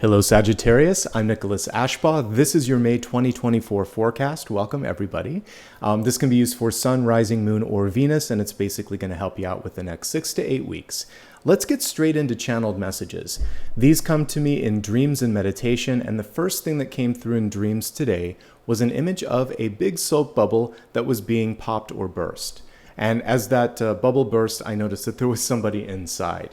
Hello Sagittarius, I'm Nicholas Ashbaugh. This is your May 2024 forecast. Welcome everybody. This can be used for Sun, Rising, Moon, or Venus, and it's basically going to help you out with the next 6 to 8 weeks. Let's get straight into channeled messages. These come to me in dreams and meditation, and the first thing that came through in dreams today was an image of a big soap bubble that was being popped or burst. And as that bubble burst, I noticed that there was somebody inside.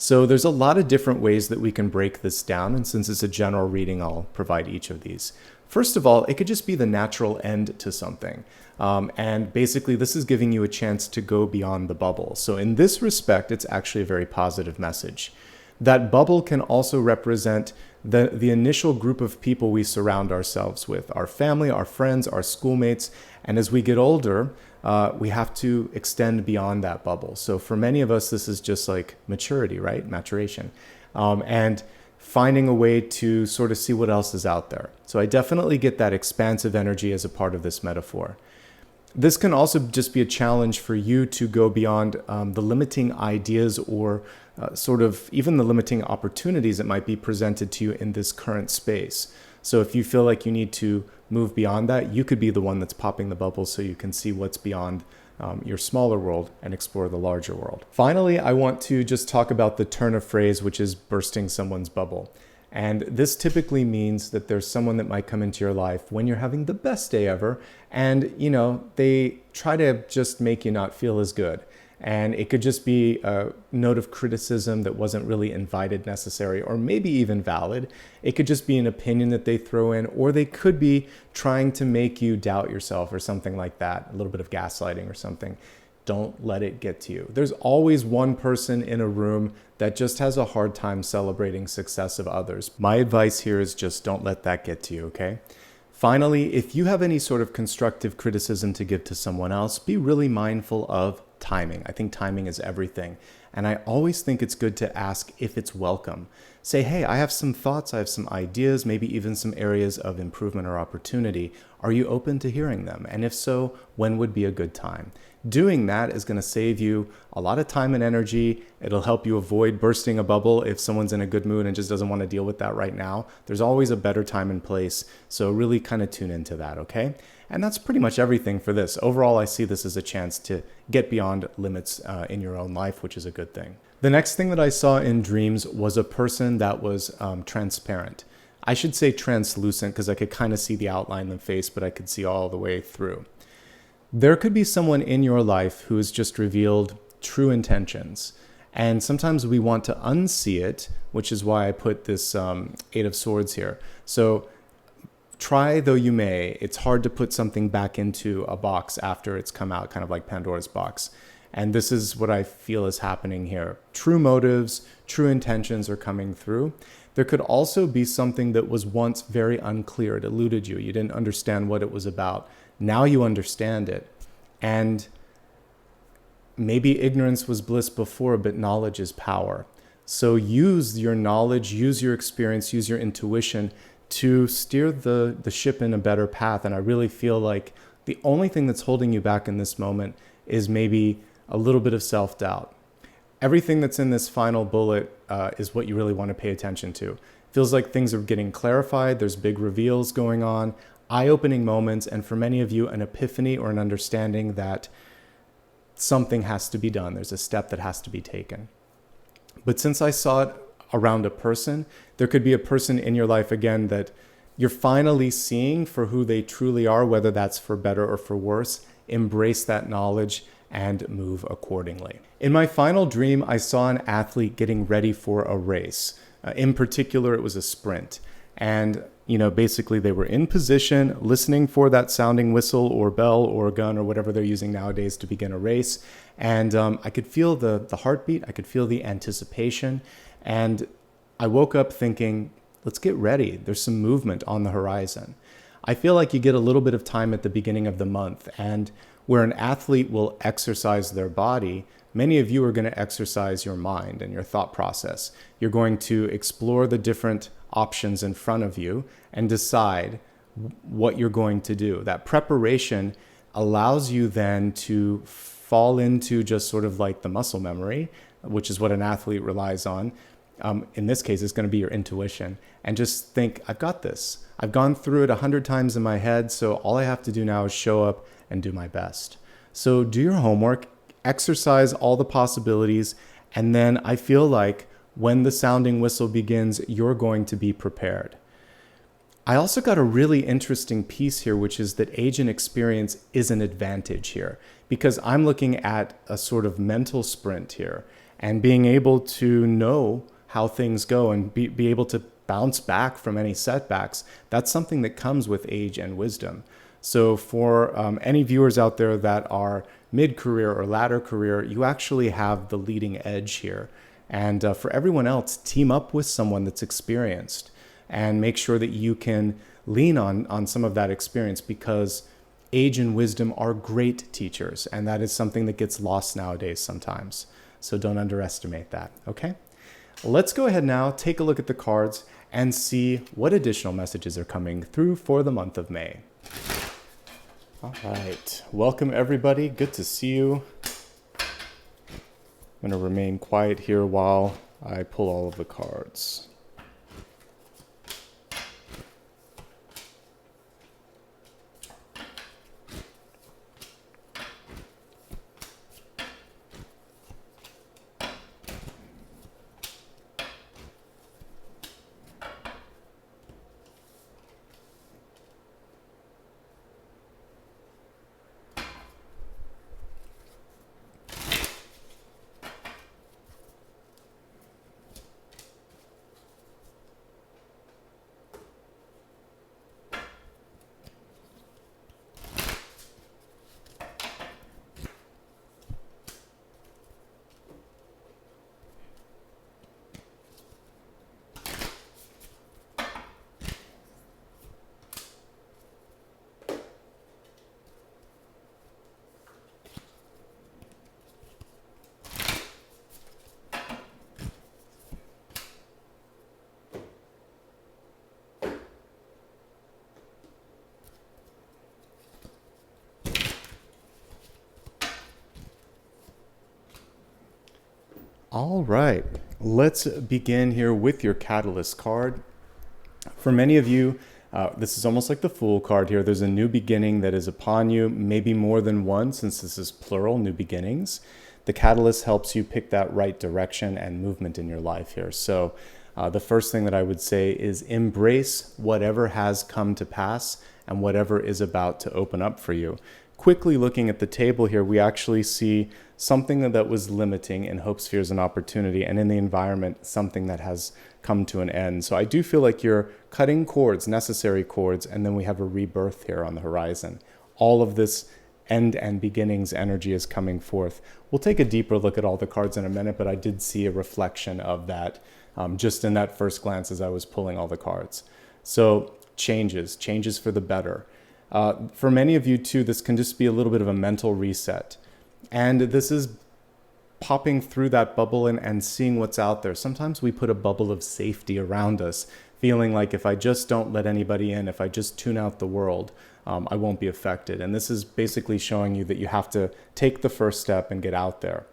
So there's a lot of different ways that we can break this down, and since it's a general reading, I'll provide each of these. First of all, it could just be the natural end to something. And basically, this is giving you a chance to go beyond the bubble. So in this respect, it's actually a very positive message. That bubble can also represent the initial group of people we surround ourselves with, our family, our friends, our schoolmates. And as we get older, we have to extend beyond that bubble. So for many of us, this is just like maturity, right? Maturation. And finding a way to sort of see what else is out there. So I definitely get that expansive energy as a part of this metaphor. This can also just be a challenge for you to go beyond the limiting ideas or sort of even the limiting opportunities that might be presented to you in this current space. So if you feel like you need to move beyond that, you could be the one that's popping the bubble so you can see what's beyond your smaller world and explore the larger world. Finally, I want to just talk about the turn of phrase, which is bursting someone's bubble. And this typically means that there's someone that might come into your life when you're having the best day ever, and they try to just make you not feel as good. And it could just be a note of criticism that wasn't really invited, necessary, or maybe even valid. It could just be an opinion that they throw in, or they could be trying to make you doubt yourself or something like that, a little bit of gaslighting or something. Don't let it get to you. There's always one person in a room that just has a hard time celebrating success of others. My advice here is just don't let that get to you, okay? Finally, if you have any sort of constructive criticism to give to someone else, be really mindful of timing. I think timing is everything. And I always think it's good to ask if it's welcome. Say, hey, I have some thoughts, I have some ideas, maybe even some areas of improvement or opportunity. Are you open to hearing them? And if so, when would be a good time? Doing that is going to save you a lot of time and energy. It'll help you avoid bursting a bubble if someone's in a good mood and just doesn't want to deal with that right now. There's always a better time and place. So really kind of tune into that, okay? And that's pretty much everything for this. Overall, I see this as a chance to get beyond limits in your own life, which is a good thing. The next thing that I saw in dreams was a person that was transparent. I should say translucent because I could kind of see the outline in the face, but I could see all the way through. There could be someone in your life who has just revealed true intentions. And sometimes we want to unsee it, which is why I put this Eight of Swords here. So try though you may, it's hard to put something back into a box after it's come out, kind of like Pandora's box. And this is what I feel is happening here. True motives, true intentions are coming through. There could also be something that was once very unclear. It eluded you. You didn't understand what it was about. Now you understand it. And maybe ignorance was bliss before, but knowledge is power. So use your knowledge, use your experience, use your intuition to steer the ship in a better path. And I really feel like the only thing that's holding you back in this moment is maybe a little bit of self-doubt. Everything that's in this final bullet is what you really want to pay attention to. Feels like things are getting clarified. There's big reveals going on, eye-opening moments, and for many of you, an epiphany or an understanding that something has to be done. There's a step that has to be taken. But since I saw it around a person, there could be a person in your life, again, that you're finally seeing for who they truly are, whether that's for better or for worse. Embrace that knowledge and move accordingly. In my final dream, I saw an athlete getting ready for a race. In particular, it was a sprint. And, basically they were in position, listening for that sounding whistle or bell or gun or whatever they're using nowadays to begin a race. And I could feel the heartbeat. I could feel the anticipation. And I woke up thinking, let's get ready. There's some movement on the horizon. I feel like you get a little bit of time at the beginning of the month, and where an athlete will exercise their body, many of you are going to exercise your mind and your thought process. You're going to explore the different options in front of you and decide what you're going to do. That preparation allows you then to fall into just sort of like the muscle memory, which is what an athlete relies on, in this case, it's going to be your intuition, and just think, I've got this. I've gone through it 100 times in my head, so all I have to do now is show up and do my best. So do your homework, exercise all the possibilities, and then I feel like when the sounding whistle begins, you're going to be prepared. I also got a really interesting piece here, which is that age and experience is an advantage here, because I'm looking at a sort of mental sprint here, and being able to know how things go and be able to bounce back from any setbacks. That's something that comes with age and wisdom. So for any viewers out there that are mid-career or latter career, you actually have the leading edge here. And for everyone else, team up with someone that's experienced and make sure that you can lean on some of that experience, because age and wisdom are great teachers. And that is something that gets lost nowadays sometimes. So don't underestimate that, okay? Let's go ahead now, take a look at the cards and see what additional messages are coming through for the month of May. All right, welcome everybody, good to see you. I'm gonna remain quiet here while I pull all of the cards. All right, let's begin here with your Catalyst card. For many of you, this is almost like the Fool card here. There's a new beginning that is upon you, maybe more than one, since this is plural, new beginnings. The Catalyst helps you pick that right direction and movement in your life here. So the first thing that I would say is embrace whatever has come to pass and whatever is about to open up for you. Quickly looking at the table here, we actually see something that was limiting in hopes, fears, and opportunity, and in the environment, something that has come to an end. So I do feel like you're cutting cords, necessary cords, and then we have a rebirth here on the horizon. All of this end and beginnings energy is coming forth. We'll take a deeper look at all the cards in a minute, but I did see a reflection of that just in that first glance as I was pulling all the cards. So changes for the better. For many of you too, this can just be a little bit of a mental reset. And this is popping through that bubble and seeing what's out there. Sometimes we put a bubble of safety around us, feeling like if I just don't let anybody in, if I just tune out the world, I won't be affected. And this is basically showing you that you have to take the first step and get out there.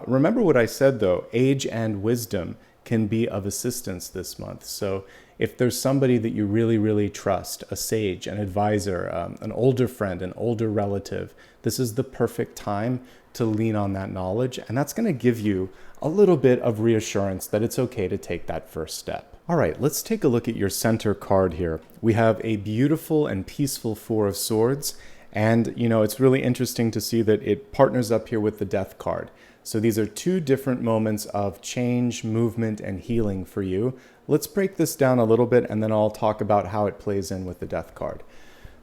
Remember what I said though, age and wisdom can be of assistance this month. So if there's somebody that you really, really trust, a sage, an advisor, an older friend, an older relative, this is the perfect time to lean on that knowledge. And that's going to give you a little bit of reassurance that it's okay to take that first step. All right, let's take a look at your center card here. We have a beautiful and peaceful Four of Swords. And, you know, it's really interesting to see that it partners up here with the Death card. So these are two different moments of change, movement, and healing for you. Let's break this down a little bit, and then I'll talk about how it plays in with the Death card.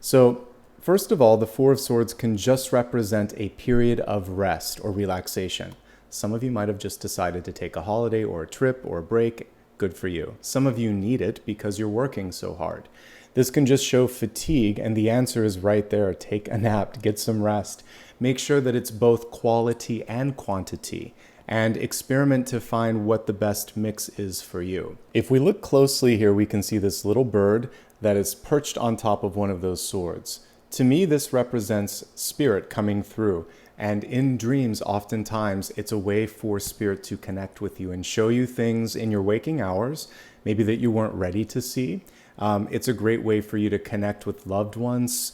So first of all, the Four of Swords can just represent a period of rest or relaxation. Some of you might have just decided to take a holiday or a trip or a break. Good for you. Some of you need it because you're working so hard. This can just show fatigue, and the answer is right there. Take a nap, get some rest. Make sure that it's both quality and quantity, and experiment to find what the best mix is for you. If we look closely here, we can see this little bird that is perched on top of one of those swords. To me, this represents spirit coming through And in dreams, oftentimes, it's a way for spirit to connect with you and show you things in your waking hours, maybe that you weren't ready to see. It's a great way for you to connect with loved ones.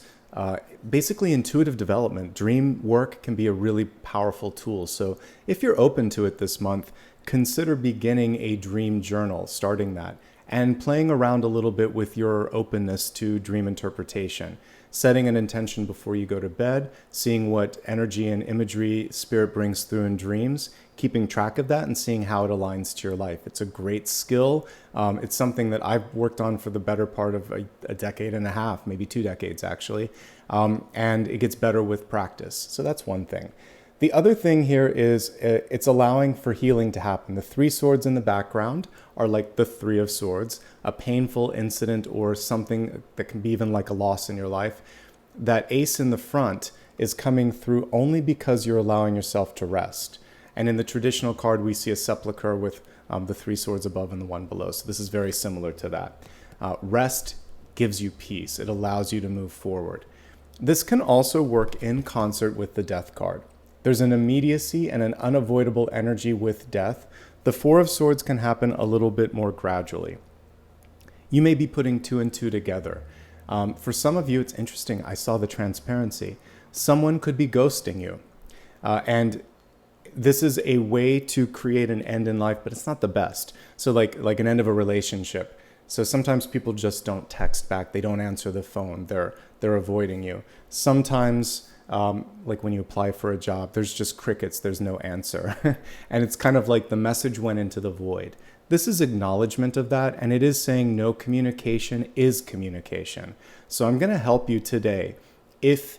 Basically, intuitive development. Dream work can be a really powerful tool. So if you're open to it this month, consider beginning a dream journal, starting that, and playing around a little bit with your openness to dream interpretation. Setting an intention before you go to bed, seeing what energy and imagery spirit brings through in dreams, keeping track of that and seeing how it aligns to your life. It's a great skill. It's something that I've worked on for the better part of a decade and a half, maybe 2 decades actually. And it gets better with practice. So that's one thing. The other thing here is it's allowing for healing to happen. The 3 swords in the background are like the 3 of swords, a painful incident or something that can be even like a loss in your life. That ace in the front is coming through only because you're allowing yourself to rest. And in the traditional card, we see a sepulcher with the 3 swords above and the 1 below. So this is very similar to that. Rest gives you peace. It allows you to move forward. This can also work in concert with the death card. There's an immediacy and an unavoidable energy with death. The 4 of swords can happen a little bit more gradually. You may be putting 2 and 2 together. For some of you, it's interesting. I saw the transparency. Someone could be ghosting you. And this is a way to create an end in life, but it's not the best. So like an end of a relationship. So sometimes people just don't text back. They don't answer the phone. They're avoiding you. Sometimes, like when you apply for a job, there's just crickets. There's no answer. And it's kind of like the message went into the void. This is acknowledgement of that, and it is saying no, communication is communication. So I'm going to help you today. If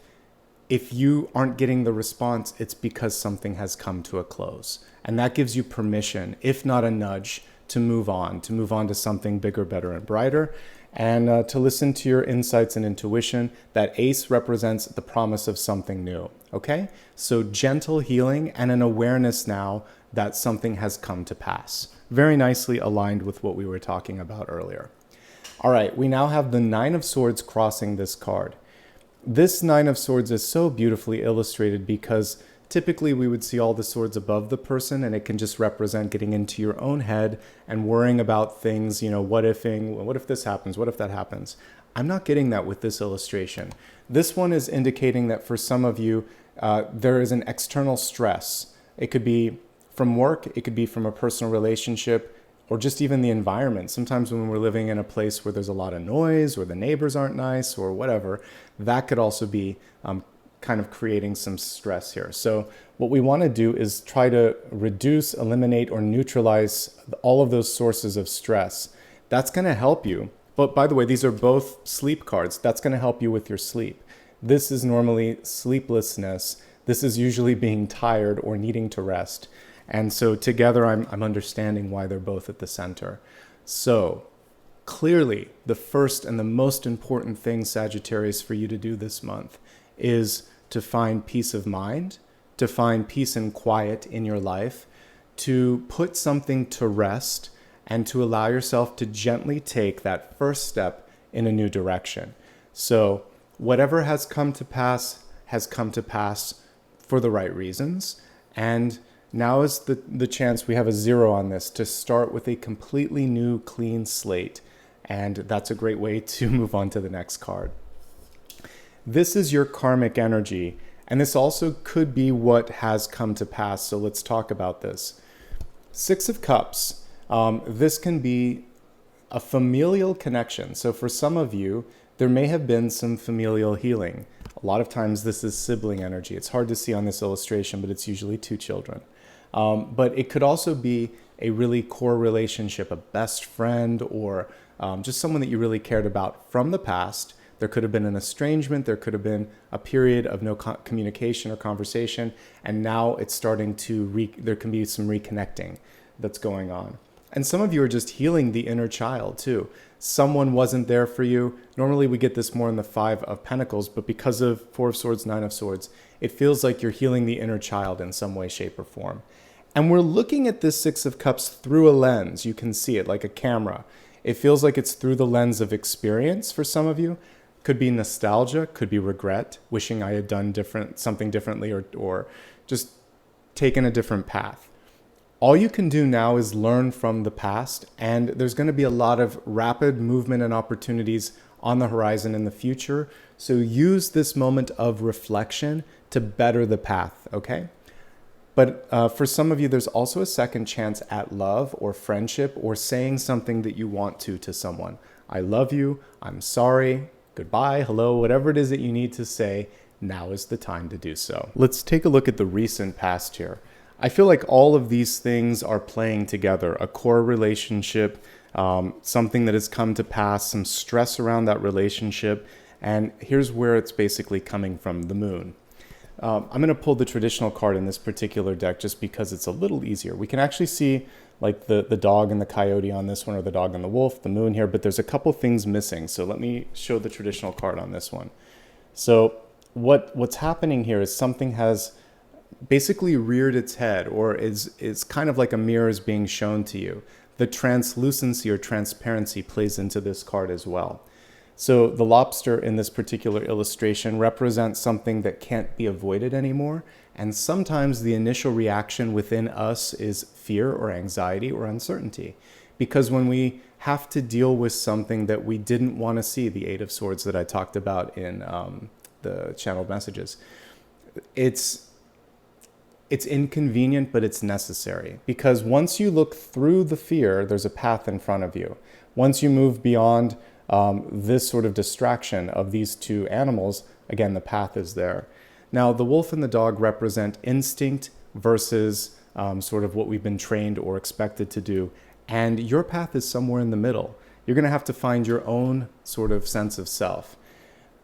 you aren't getting the response, it's because something has come to a close. And that gives you permission, if not a nudge, to move on to something bigger, better, and brighter, and to listen to your insights and intuition. That ace represents the promise of something new, okay? So gentle healing and an awareness now that something has come to pass. Very nicely aligned with what we were talking about earlier. All right, we now have the 9 of swords crossing this card. This 9 of swords is so beautifully illustrated because typically we would see all the swords above the person, and it can just represent getting into your own head and worrying about things, what if this happens, what if that happens. I'm not getting that with this illustration. This one is indicating that for some of you, there is an external stress. It could be from work, it could be from a personal relationship, or just even the environment. Sometimes when we're living in a place where there's a lot of noise, or the neighbors aren't nice, or whatever, that could also be kind of creating some stress here. So what we want to do is try to reduce, eliminate, or neutralize all of those sources of stress. That's going to help you. But by the way, these are both sleep cards. That's going to help you with your sleep. This is normally sleeplessness. This is usually being tired or needing to rest. And so together, I'm understanding why they're both at the center. So clearly, the first and the most important thing, Sagittarius, for you to do this month is to find peace of mind, to find peace and quiet in your life, to put something to rest, and to allow yourself to gently take that first step in a new direction. So whatever has come to pass for the right reasons. And now is the chance, we have a 0 on this, to start with a completely new, clean slate. And that's a great way to move on to the next card. This is your karmic energy. And this also could be what has come to pass. So let's talk about this. 6 of Cups. This can be a familial connection. So for some of you, there may have been some familial healing. A lot of times this is sibling energy. It's hard to see on this illustration, but it's usually 2 children. But it could also be a really core relationship, a best friend, or just someone that you really cared about from the past. There could have been an estrangement. There could have been a period of no communication or conversation. And now it's starting to, there can be some reconnecting that's going on. And some of you are just healing the inner child too. Someone wasn't there for you. Normally we get this more in the 5 of Pentacles, but because of 4 of Swords, 9 of Swords, it feels like you're healing the inner child in some way, shape, or form. And we're looking at this 6 of Cups through a lens. You can see it like a camera. It feels like it's through the lens of experience for some of you. Could be nostalgia, could be regret, wishing I had done something differently, or just taken a different path. All you can do now is learn from the past, and there's going to be a lot of rapid movement and opportunities on the horizon in the future. So use this moment of reflection to better the path, okay? But for some of you, there's also a second chance at love or friendship, or saying something that you want to someone. I love you, I'm sorry, goodbye, hello, whatever it is that you need to say, now is the time to do so. Let's take a look at the recent past here. I feel like all of these things are playing together. A core relationship, something that has come to pass, some stress around that relationship, and here's where it's basically coming from, the moon. I'm going to pull the traditional card in this particular deck just because it's a little easier. We can actually see like the dog and the coyote on this one, or the dog and the wolf, the moon here, but there's a couple things missing. So let me show the traditional card on this one. So what's happening here is something has basically reared its head, or is kind of like a mirror is being shown to you. The translucency or transparency plays into this card as well. So the lobster in this particular illustration represents something that can't be avoided anymore. And sometimes the initial reaction within us is fear or anxiety or uncertainty. Because when we have to deal with something that we didn't want to see, the Eight of Swords that I talked about in the channeled messages, it's inconvenient, but it's necessary. Because once you look through the fear, there's a path in front of you. Once you move beyond this sort of distraction of these two animals, again, the path is there. Now, the wolf and the dog represent instinct versus sort of what we've been trained or expected to do. And your path is somewhere in the middle. You're going to have to find your own sort of sense of self.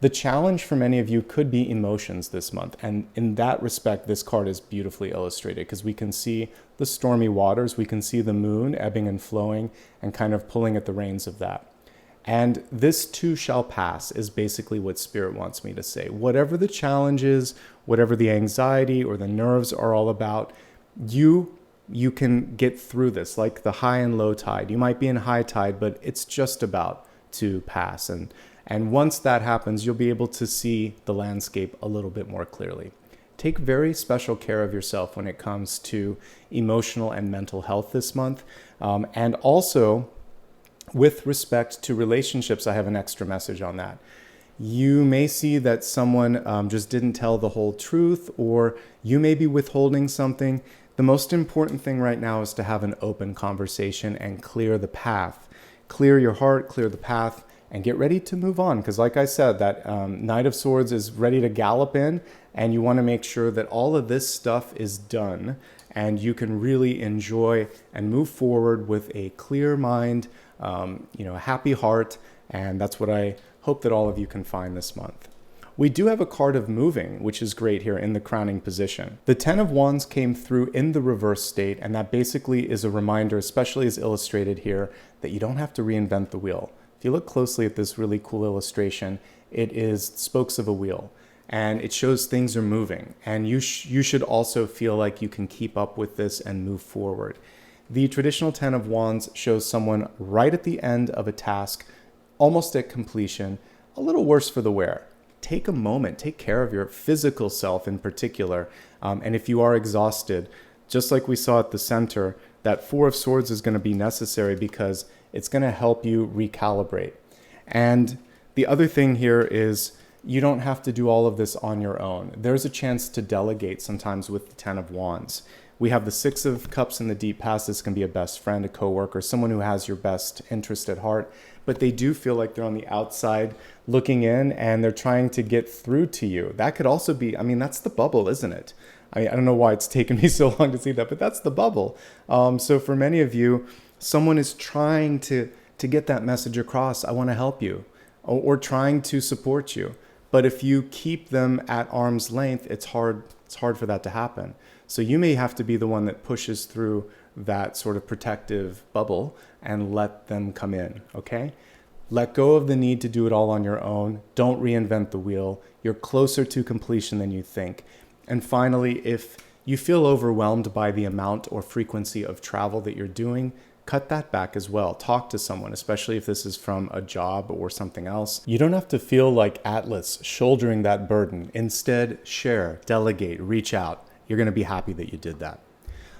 The challenge for many of you could be emotions this month. And in that respect, this card is beautifully illustrated because we can see the stormy waters. We can see the moon ebbing and flowing and kind of pulling at the reins of that. And this too shall pass is basically what Spirit wants me to say. Whatever the challenge is, whatever the anxiety or the nerves are all about, you can get through this, like the high and low tide. You might be in high tide, but it's just about to pass. And once that happens, you'll be able to see the landscape a little bit more clearly. Take very special care of yourself when it comes to emotional and mental health this month. And also, with respect to relationships, I have an extra message on that. You may see that someone just didn't tell the whole truth, or you may be withholding something. The most important thing right now is to have an open conversation and clear the path. Clear your heart, clear the path, and get ready to move on. Because like I said, that Knight of Swords is ready to gallop in, and you want to make sure that all of this stuff is done and you can really enjoy and move forward with a clear mind, a happy heart, and that's what I hope that all of you can find this month. We do have a card of moving, which is great here in the crowning position. The Ten of Wands came through in the reverse state, and that basically is a reminder, especially as illustrated here, that you don't have to reinvent the wheel. If you look closely at this really cool illustration, it is spokes of a wheel, and it shows things are moving, and you should also feel like you can keep up with this and move forward. The traditional Ten of Wands shows someone right at the end of a task, almost at completion, a little worse for the wear. Take a moment, take care of your physical self in particular, and if you are exhausted, just like we saw at the center, that Four of Swords is going to be necessary because it's going to help you recalibrate. And the other thing here is you don't have to do all of this on your own. There's a chance to delegate sometimes with the Ten of Wands. We have the Six of Cups in the deep past. This can be a best friend, a coworker, someone who has your best interest at heart, but they do feel like they're on the outside looking in and they're trying to get through to you. That could also be, that's the bubble, isn't it? I don't know why it's taken me so long to see that, but that's the bubble. So for many of you, someone is trying to get that message across. I want to help you, or trying to support you. But if you keep them at arm's length, it's hard for that to happen. So you may have to be the one that pushes through that sort of protective bubble and let them come in, okay? Let go of the need to do it all on your own. Don't reinvent the wheel. You're closer to completion than you think. And finally, if you feel overwhelmed by the amount or frequency of travel that you're doing, cut that back as well. Talk to someone, especially if this is from a job or something else. You don't have to feel like Atlas shouldering that burden. Instead, share, delegate, reach out. You're going to be happy that you did that.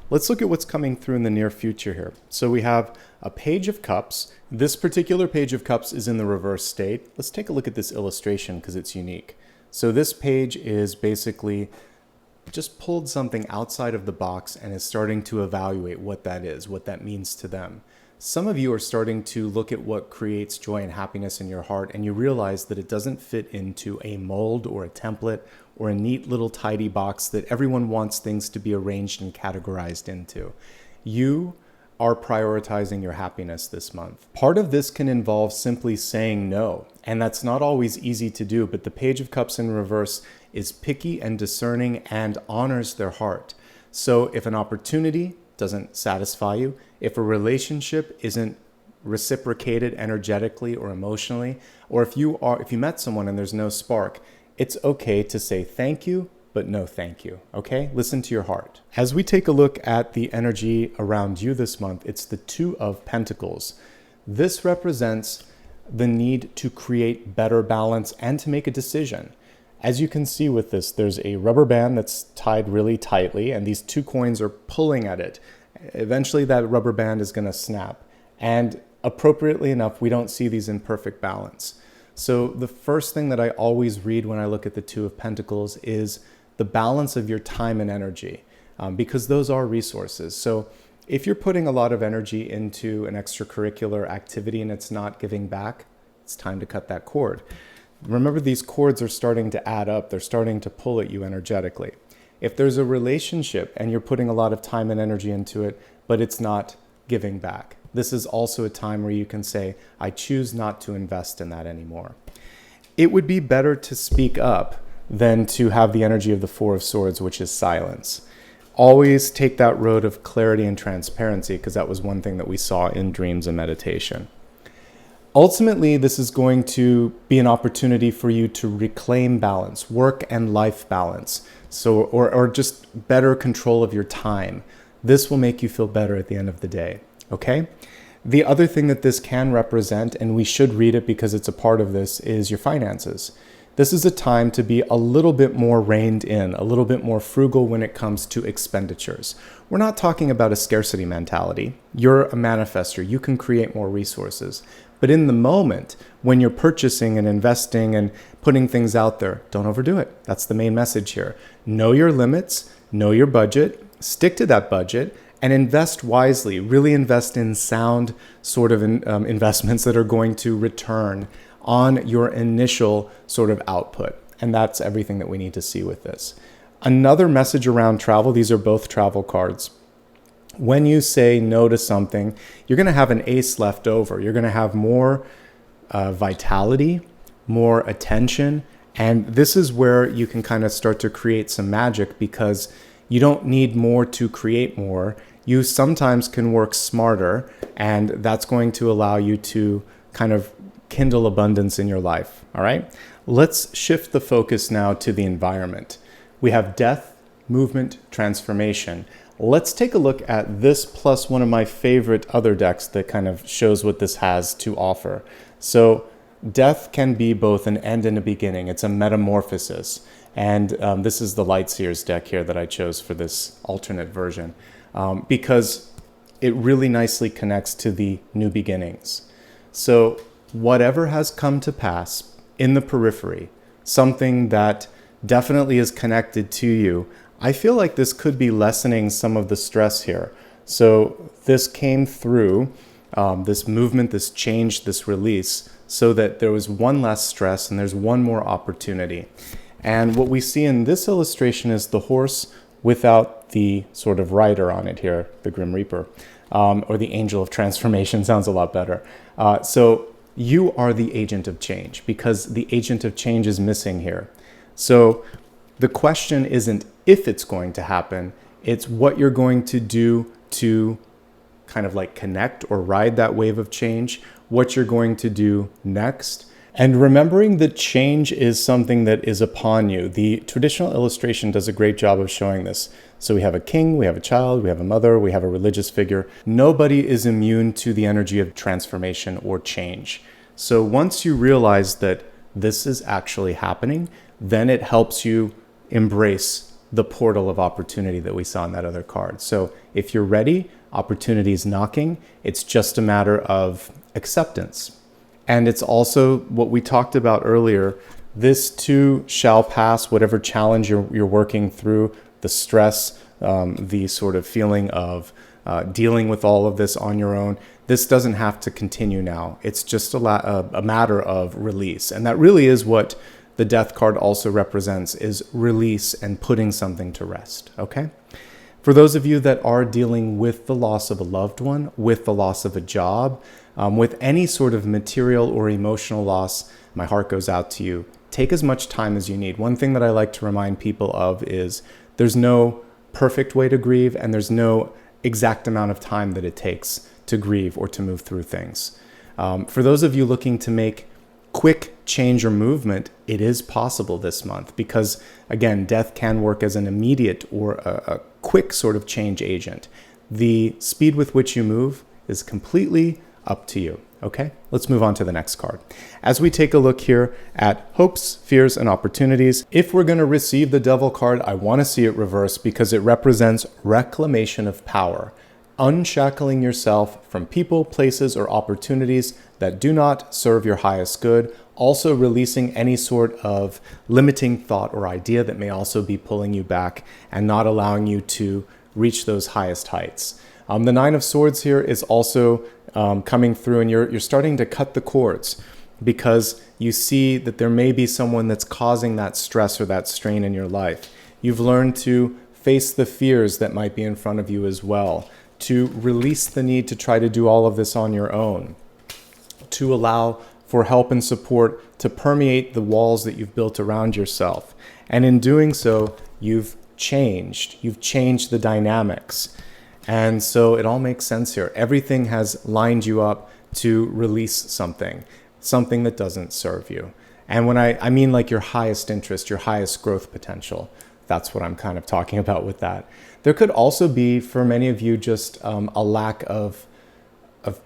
Let's look at what's coming through in the near future here. So we have a Page of Cups. This particular Page of Cups is in the reverse state. Let's take a look at this illustration because it's unique. So this page is basically just pulled something outside of the box and is starting to evaluate what that is, what that means to them. Some of you are starting to look at what creates joy and happiness in your heart, and you realize that it doesn't fit into a mold or a template or a neat little tidy box that everyone wants things to be arranged and categorized into. You are prioritizing your happiness this month. Part of this can involve simply saying no, and that's not always easy to do, but the Page of Cups in reverse is picky and discerning and honors their heart. So if an opportunity doesn't satisfy you, if a relationship isn't reciprocated energetically or emotionally, or if you met someone and there's no spark, it's okay to say thank you, but no thank you, okay? Listen to your heart. As we take a look at the energy around you this month, it's the Two of Pentacles. This represents the need to create better balance and to make a decision. As you can see with this, there's a rubber band that's tied really tightly, and these two coins are pulling at it. Eventually that rubber band is going to snap. And appropriately enough, we don't see these in perfect balance. So the first thing that I always read when I look at the Two of Pentacles is the balance of your time and energy, because those are resources. So if you're putting a lot of energy into an extracurricular activity and it's not giving back, it's time to cut that cord. Remember, these cords are starting to add up. They're starting to pull at you energetically. If there's a relationship and you're putting a lot of time and energy into it, but it's not giving back, this is also a time where you can say, I choose not to invest in that anymore. It would be better to speak up than to have the energy of the Four of Swords, which is silence. Always take that road of clarity and transparency, because that was one thing that we saw in dreams and meditation. Ultimately, this is going to be an opportunity for you to reclaim balance, work and life balance, or just better control of your time. This will make you feel better at the end of the day, okay? The other thing that this can represent, and we should read it because it's a part of this, is your finances. This is a time to be a little bit more reined in, a little bit more frugal when it comes to expenditures. We're not talking about a scarcity mentality. You're a manifester. You can create more resources. But in the moment, when you're purchasing and investing and putting things out there, don't overdo it. That's the main message here. Know your limits, know your budget, stick to that budget, and invest wisely. Really invest in sound sort of investments that are going to return on your initial sort of output. And that's everything that we need to see with this. Another message around travel, these are both travel cards. When you say no to something, you're going to have an ace left over. You're going to have more vitality, more attention. And this is where you can kind of start to create some magic, because you don't need more to create more. You sometimes can work smarter, and that's going to allow you to kind of kindle abundance in your life. All right, let's shift the focus now to the environment. We have death, movement, transformation. Let's take a look at this plus one of my favorite other decks that kind of shows what this has to offer. So death can be both an end and a beginning. It's a metamorphosis. And this is the Lightseers deck here that I chose for this alternate version, because it really nicely connects to the new beginnings. So whatever has come to pass in the periphery, something that definitely is connected to you, I feel like this could be lessening some of the stress here. So this came through this movement, this change, this release, so that there was one less stress and there's one more opportunity. And what we see in this illustration is the horse without the sort of rider on it here, the Grim Reaper, or the Angel of Transformation sounds a lot better. So you are the agent of change, because the agent of change is missing here. So the question isn't if it's going to happen, it's what you're going to do to kind of like connect or ride that wave of change, what you're going to do next, And remembering that change is something that is upon you. The traditional illustration does a great job of showing this. So we have a king, we have a child, we have a mother, we have a religious figure. Nobody is immune to the energy of transformation or change. So once you realize that this is actually happening, then it helps you embrace the portal of opportunity that we saw in that other card. So if you're ready, opportunity is knocking. It's just a matter of acceptance. And it's also what we talked about earlier. This too shall pass, whatever challenge you're working through, the stress, the sort of feeling of dealing with all of this on your own. This doesn't have to continue now. It's just a matter of release. And that really is what the death card also represents, is release and putting something to rest, okay? For those of you that are dealing with the loss of a loved one, with the loss of a job, with any sort of material or emotional loss, my heart goes out to you. Take as much time as you need. One thing that I like to remind people of is there's no perfect way to grieve, and there's no exact amount of time that it takes to grieve or to move through things. For those of you looking to make quick change or movement, it is possible this month because, again, death can work as an immediate or a quick sort of change agent. The speed with which you move is completely up to you. Okay, let's move on to the next card. As we take a look here at hopes, fears, and opportunities, if we're going to receive the Devil card, I want to see it reversed because it represents reclamation of power, unshackling yourself from people, places, or opportunities that do not serve your highest good, also releasing any sort of limiting thought or idea that may also be pulling you back and not allowing you to reach those highest heights. The Nine of Swords here is also coming through, and you're starting to cut the cords because you see that there may be someone that's causing that stress or that strain in your life. You've learned to face the fears that might be in front of you as well, to release the need to try to do all of this on your own, to allow for help and support to permeate the walls that you've built around yourself. And in doing so, you've changed the dynamics. And so it all makes sense here. Everything has lined you up to release something that doesn't serve you. And when I mean like your highest interest, your highest growth potential, that's what I'm kind of talking about with that. There could also be, for many of you, just a lack of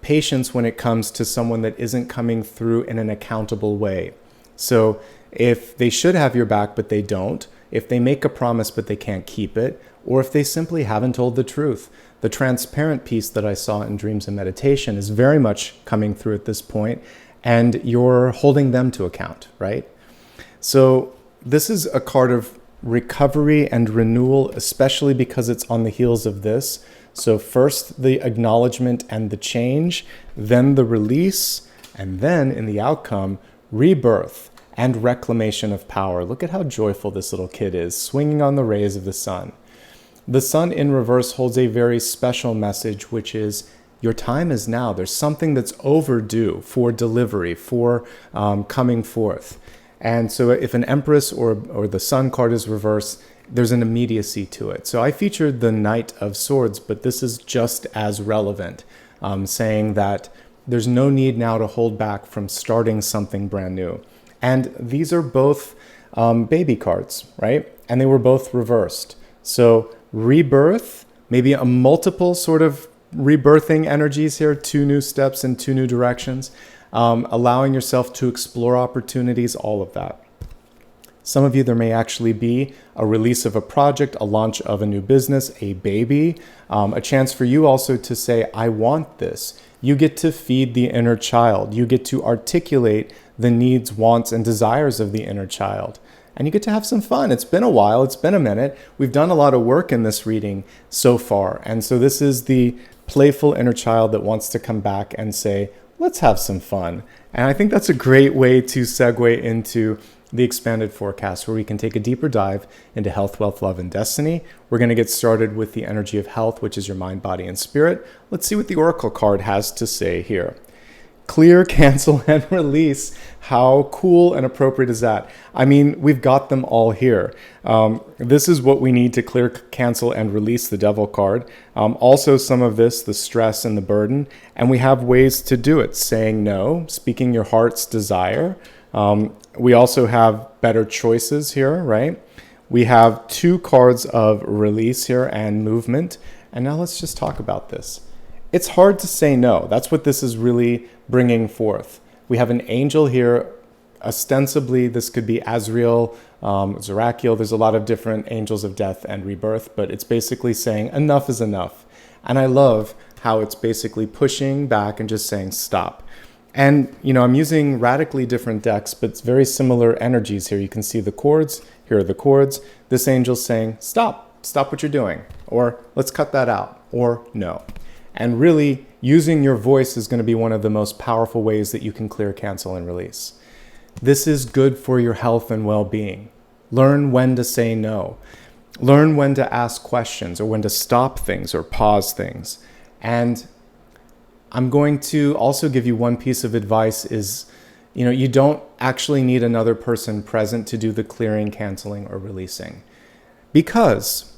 patience when it comes to someone that isn't coming through in an accountable way. So if they should have your back, but they don't, if they make a promise, but they can't keep it, or if they simply haven't told the truth. The transparent piece that I saw in Dreams and Meditation is very much coming through at this point, and you're holding them to account, right? So this is a card of recovery and renewal, especially because it's on the heels of this. So first the acknowledgement and the change, then the release, and then in the outcome, rebirth and reclamation of power. Look at how joyful this little kid is, swinging on the rays of the sun. The sun in reverse holds a very special message, which is your time is now. There's something that's overdue for delivery, for coming forth. And so if an Empress or the Sun card is reversed, there's an immediacy to it. So I featured the Knight of Swords, but this is just as relevant, saying that there's no need now to hold back from starting something brand new. And these are both baby cards, right? And they were both reversed. So rebirth, maybe a multiple sort of rebirthing energies here, 2 new steps in 2 new directions, allowing yourself to explore opportunities, all of that. Some of you, there may actually be a release of a project, a launch of a new business, a baby, a chance for you also to say, I want this. You get to feed the inner child. You get to articulate the needs, wants, and desires of the inner child. And you get to have some fun. It's been a while. It's been a minute. We've done a lot of work in this reading so far. And so this is the playful inner child that wants to come back and say, let's have some fun. And I think that's a great way to segue into the expanded forecast, where we can take a deeper dive into health, wealth, love, and destiny. We're going to get started with the energy of health, which is your mind, body, and spirit. Let's see what the Oracle card has to say here. Clear, cancel, and release. How cool and appropriate is that? I mean, we've got them all here. This is what we need to clear, cancel, and release the Devil card. Also some of this, the stress and the burden. And we have ways to do it. Saying no, speaking your heart's desire, We also have better choices here, right? We have 2 cards of release here and movement. And now let's just talk about this. It's hard to say no. That's what this is really bringing forth. We have an angel here. Ostensibly, this could be Azrael, Zerachiel. There's a lot of different angels of death and rebirth, but it's basically saying enough is enough. And I love how it's basically pushing back and just saying stop. And, I'm using radically different decks, but it's very similar energies here. You can see the chords. Here are the chords. This angel's saying, stop what you're doing, or let's cut that out, or no. And really, using your voice is going to be one of the most powerful ways that you can clear, cancel, and release. This is good for your health and well-being. Learn when to say no. Learn when to ask questions, or when to stop things or pause things. And I'm going to also give you one piece of advice is, you don't actually need another person present to do the clearing, canceling, or releasing. Because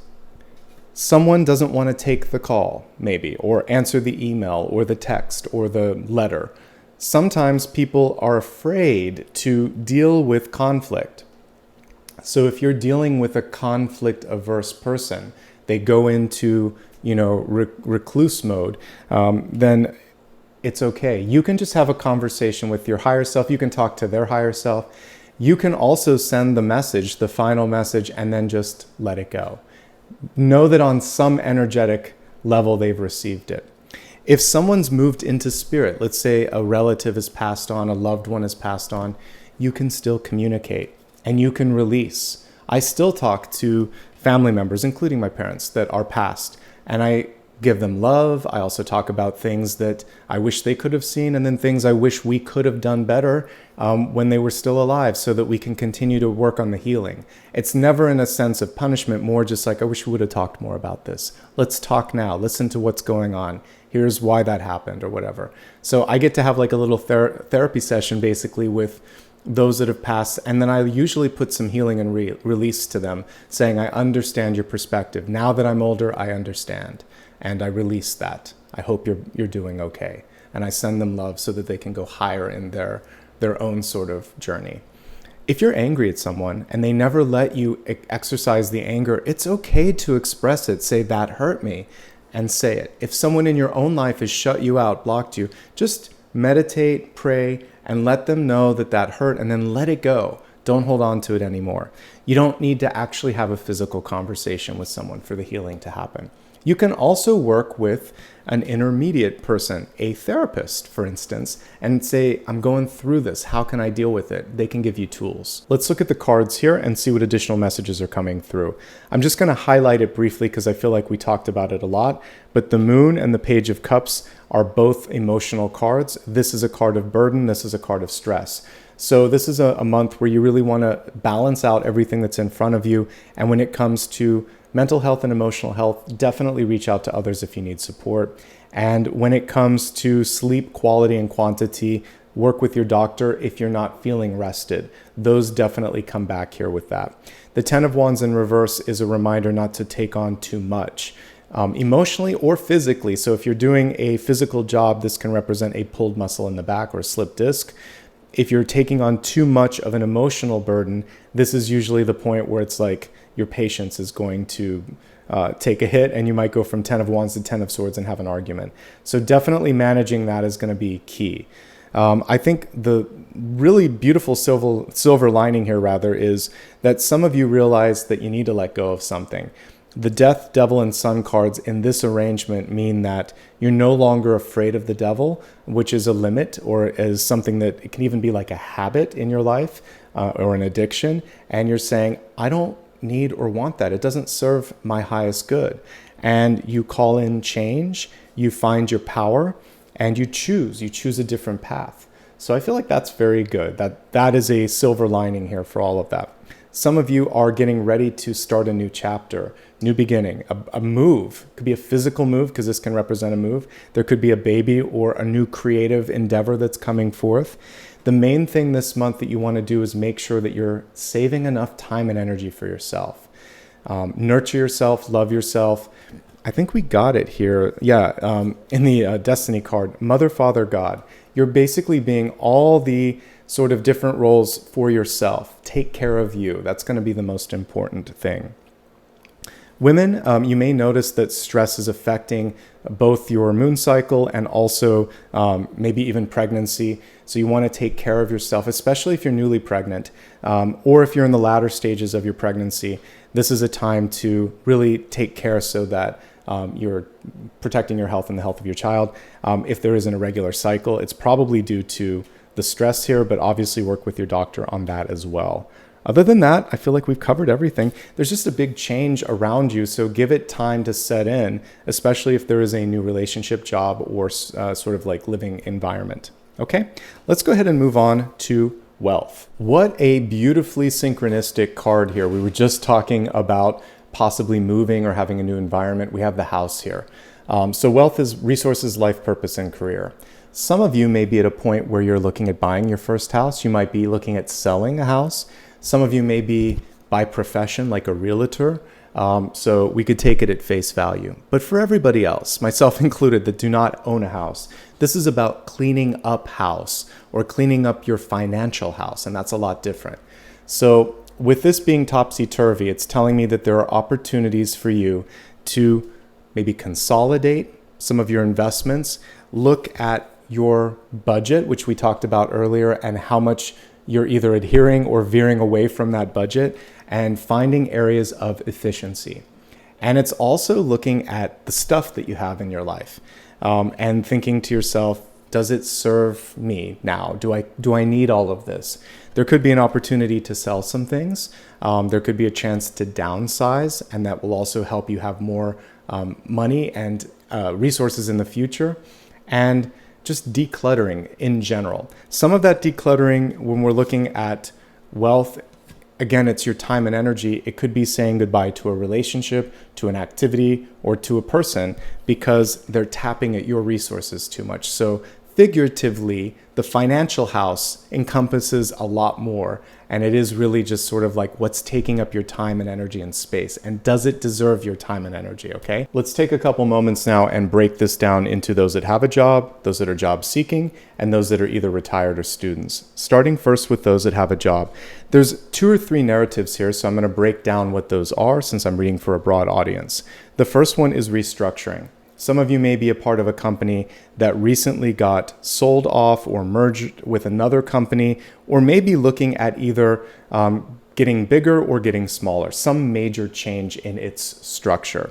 someone doesn't want to take the call, maybe, or answer the email, or the text, or the letter. Sometimes people are afraid to deal with conflict. So if you're dealing with a conflict-averse person, they go into, recluse mode, then it's okay. You can just have a conversation with your higher self. You can talk to their higher self. You can also send the message, the final message, and then just let it go. Know that on some energetic level, they've received it. If someone's moved into spirit, let's say a relative has passed on, a loved one has passed on, you can still communicate and you can release. I still talk to family members, including my parents, that are passed, and I give them love. I also talk about things that I wish they could have seen, and then things I wish we could have done better when they were still alive, so that we can continue to work on the healing. It's never in a sense of punishment, more just like, I wish we would have talked more about this. Let's talk now. Listen to what's going on. Here's why that happened, or whatever. So I get to have like a little therapy session basically with those that have passed, and then I usually put some healing and release to them, saying, I understand your perspective. Now that I'm older, I understand. And I release that. I hope you're doing okay. And I send them love so that they can go higher in their own sort of journey. If you're angry at someone and they never let you exercise the anger, it's okay to express it. Say, that hurt me, and say it. If someone in your own life has shut you out, blocked you, just meditate, pray, and let them know that hurt, and then let it go. Don't hold on to it anymore. You don't need to actually have a physical conversation with someone for the healing to happen. You can also work with an intermediate person, a therapist, for instance, and say, I'm going through this. How can I deal with it? They can give you tools. Let's look at the cards here and see what additional messages are coming through. I'm just going to highlight it briefly because I feel like we talked about it a lot, but the Moon and the Page of Cups are both emotional cards. This is a card of burden. This is a card of stress. So this is a month where you really want to balance out everything that's in front of you. And when it comes to mental health and emotional health, definitely reach out to others if you need support. And when it comes to sleep quality and quantity, work with your doctor if you're not feeling rested. Those definitely come back here with that. The Ten of Wands in reverse is a reminder not to take on too much, emotionally or physically. So if you're doing a physical job, this can represent a pulled muscle in the back or a slipped disc. If you're taking on too much of an emotional burden, this is usually the point where it's like your patience is going to take a hit, and you might go from 10 of Wands to 10 of Swords and have an argument. So definitely managing that is going to be key. I think the really beautiful silver lining here, rather, is that some of you realize that you need to let go of something. The Death, Devil, and Sun cards in this arrangement mean that you're no longer afraid of the devil, which is a limit, or is something that it can even be like a habit in your life or an addiction. And you're saying, I don't need or want that. It doesn't serve my highest good. And you call in change, you find your power, and you choose a different path. So I feel like that's very good. That is a silver lining here for all of that. Some of you are getting ready to start a new chapter, new beginning, a move. It could be a physical move, because this can represent a move. There could be a baby or a new creative endeavor that's coming forth. The main thing this month that you want to do is make sure that you're saving enough time and energy for yourself. Nurture yourself, love yourself. I think we got it here. Yeah, in the Destiny card, Mother, Father, God. You're basically being all the sort of different roles for yourself. Take care of you. That's going to be the most important thing. Women, you may notice that stress is affecting both your moon cycle and also maybe even pregnancy. So you want to take care of yourself, especially if you're newly pregnant or if you're in the latter stages of your pregnancy. This is a time to really take care so that you're protecting your health and the health of your child. If there is an irregular cycle, it's probably due to the stress here, but obviously work with your doctor on that as well. Other than that, I feel like we've covered everything. There's just a big change around you, so give it time to set in, especially if there is a new relationship, job, or sort of like living environment. Okay, let's go ahead and move on to wealth. What a beautifully synchronistic card here. We were just talking about possibly moving or having a new environment. We have the house here. So wealth is resources, life purpose, and career. Some of you may be at a point where you're looking at buying your first house. You might be looking at selling a house. Some of you may be by profession, like a realtor. So we could take it at face value. But for everybody else, myself included, that do not own a house, this is about cleaning up house or cleaning up your financial house. And that's a lot different. So with this being topsy-turvy, it's telling me that there are opportunities for you to maybe consolidate some of your investments, look at your budget, which we talked about earlier, and how much you're either adhering or veering away from that budget, and finding areas of efficiency. And it's also looking at the stuff that you have in your life and thinking to yourself, does it serve me now? Do I need all of this? There could be an opportunity to sell some things. There could be a chance to downsize, and that will also help you have more money and resources in the future. And just decluttering in general. Some of that decluttering, when we're looking at wealth, again, it's your time and energy. It could be saying goodbye to a relationship, to an activity, or to a person because they're tapping at your resources too much. So figuratively, the financial house encompasses a lot more. And it is really just sort of like what's taking up your time and energy and space. And does it deserve your time and energy? Okay. Let's take a couple moments now and break this down into those that have a job, those that are job seeking, and those that are either retired or students. Starting first with those that have a job. There's 2 or 3 narratives here. So I'm going to break down what those are since I'm reading for a broad audience. The first one is restructuring. Some of you may be a part of a company that recently got sold off or merged with another company, or maybe looking at either getting bigger or getting smaller, some major change in its structure.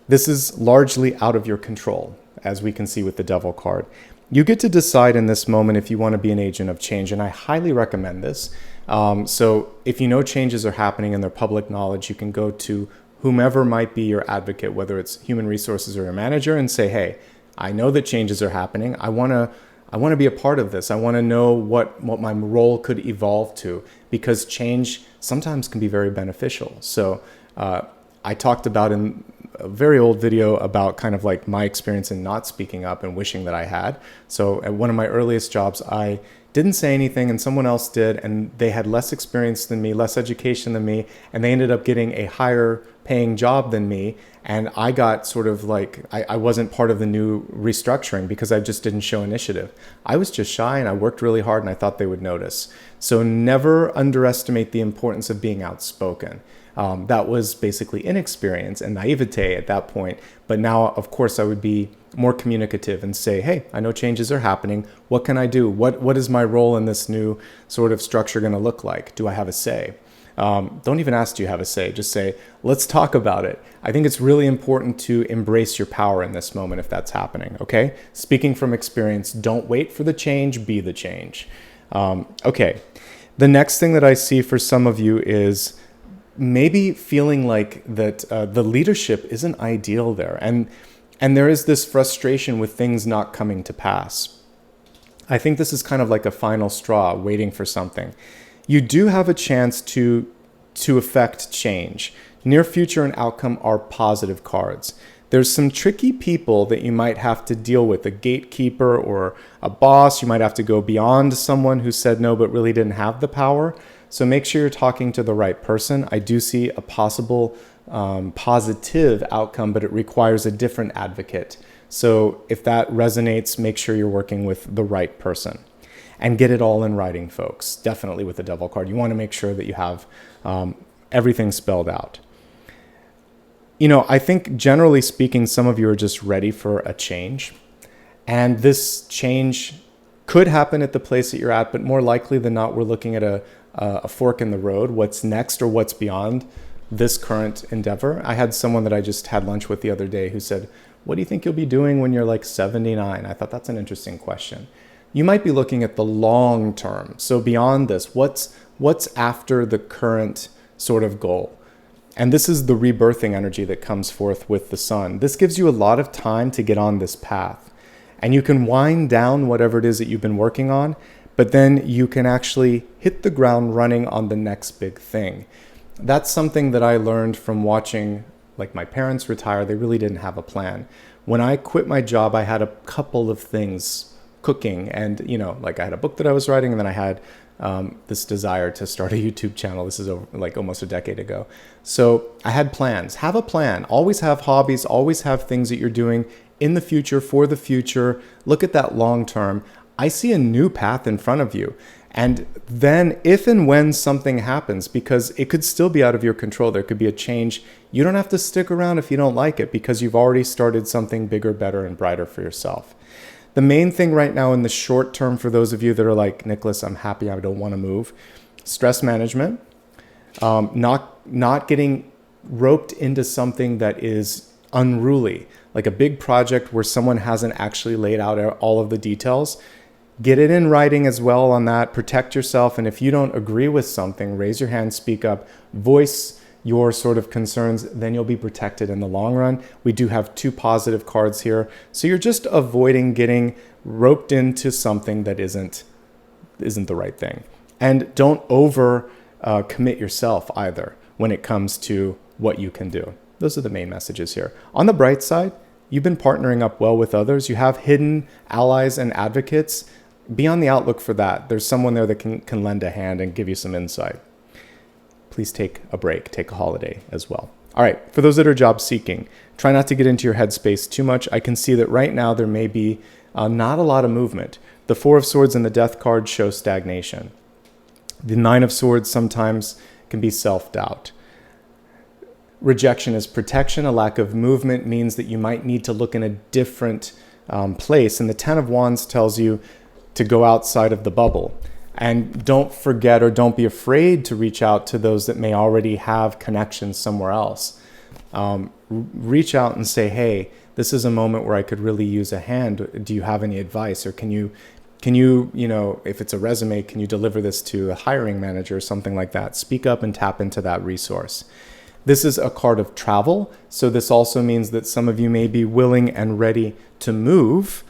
This is largely out of your control, as we can see with the Devil card. You get to decide in this moment if you want to be an agent of change, and I highly recommend this. So if you know changes are happening and they're public knowledge, you can go to whomever might be your advocate, whether it's human resources or your manager, and say, hey, I know that changes are happening. I want to be a part of this. I want to know what my role could evolve to, because change sometimes can be very beneficial. So I talked about in a very old video about kind of like my experience in not speaking up and wishing that I had. So at one of my earliest jobs, I didn't say anything and someone else did, and they had less experience than me, less education than me, and they ended up getting a higher paying job than me. And I got sort of like, I wasn't part of the new restructuring because I just didn't show initiative. I was just shy and I worked really hard and I thought they would notice. So never underestimate the importance of being outspoken. That was basically inexperience and naivete at that point. But now, of course, I would be more communicative and say, hey, I know changes are happening. What can I do? What is my role in this new sort of structure going to look like? Do I have a say? Don't even ask, do you have a say? Just say, let's talk about it. I think it's really important to embrace your power in this moment if that's happening, okay? Speaking from experience, don't wait for the change, be the change. Okay, the next thing that I see for some of you is maybe feeling like that the leadership isn't ideal there. And there is this frustration with things not coming to pass. I think this is kind of like a final straw, waiting for something. You do have a chance to affect change. Near future and outcome are positive cards. There's some tricky people that you might have to deal with, a gatekeeper or a boss. You might have to go beyond someone who said no but really didn't have the power. So make sure you're talking to the right person. I do see a possible positive outcome, but it requires a different advocate. So if that resonates, make sure you're working with the right person. And get it all in writing, folks. Definitely with the Devil card. You want to make sure that you have everything spelled out. You know, I think generally speaking, some of you are just ready for a change. And this change could happen at the place that you're at, but more likely than not, we're looking at a fork in the road. What's next or what's beyond this current endeavor? I had someone that I just had lunch with the other day who said, what do you think you'll be doing when you're like 79? I thought that's an interesting question. You might be looking at the long term. So beyond this, what's after the current sort of goal? And this is the rebirthing energy that comes forth with the sun. This gives you a lot of time to get on this path. And you can wind down whatever it is that you've been working on, but then you can actually hit the ground running on the next big thing. That's something that I learned from watching, like my parents retire. They really didn't have a plan. When I quit my job, I had a couple of things cooking, and like I had a book that I was writing, and then I had this desire to start a YouTube channel. This is like almost a decade ago. So I had plans. Have a plan. Always have hobbies. Always have things that you're doing in the future, for the future. Look at that long term. I see a new path in front of you. And then if and when something happens, because it could still be out of your control, there could be a change. You don't have to stick around if you don't like it, because you've already started something bigger, better, and brighter for yourself. The main thing right now in the short term, for those of you that are like, Nicholas, I'm happy, I don't want to move. Stress management, not getting roped into something that is unruly, like a big project where someone hasn't actually laid out all of the details. Get it in writing as well on that. Protect yourself. And if you don't agree with something, raise your hand, speak up, voice your sort of concerns, then you'll be protected in the long run. We do have 2 positive cards here. So you're just avoiding getting roped into something that isn't the right thing. And don't over commit yourself either when it comes to what you can do. Those are the main messages here. On the bright side, you've been partnering up well with others. You have hidden allies and advocates. Be on the outlook for that. There's someone there that can lend a hand and give you some insight. Please take a break, take a holiday as well. All right, for those that are job seeking, try not to get into your headspace too much. I can see that right now there may be not a lot of movement. The 4 of Swords and the Death card show stagnation. The 9 of Swords sometimes can be self-doubt. Rejection is protection. A lack of movement means that you might need to look in a different place. And the 10 of Wands tells you to go outside of the bubble. And don't forget, or don't be afraid to reach out to those that may already have connections somewhere else. Reach out and say, hey, this is a moment where I could really use a hand. Do you have any advice? Or can you, if it's a resume, can you deliver this to a hiring manager or something like that? Speak up and tap into that resource. This is a card of travel. So this also means that some of you may be willing and ready to move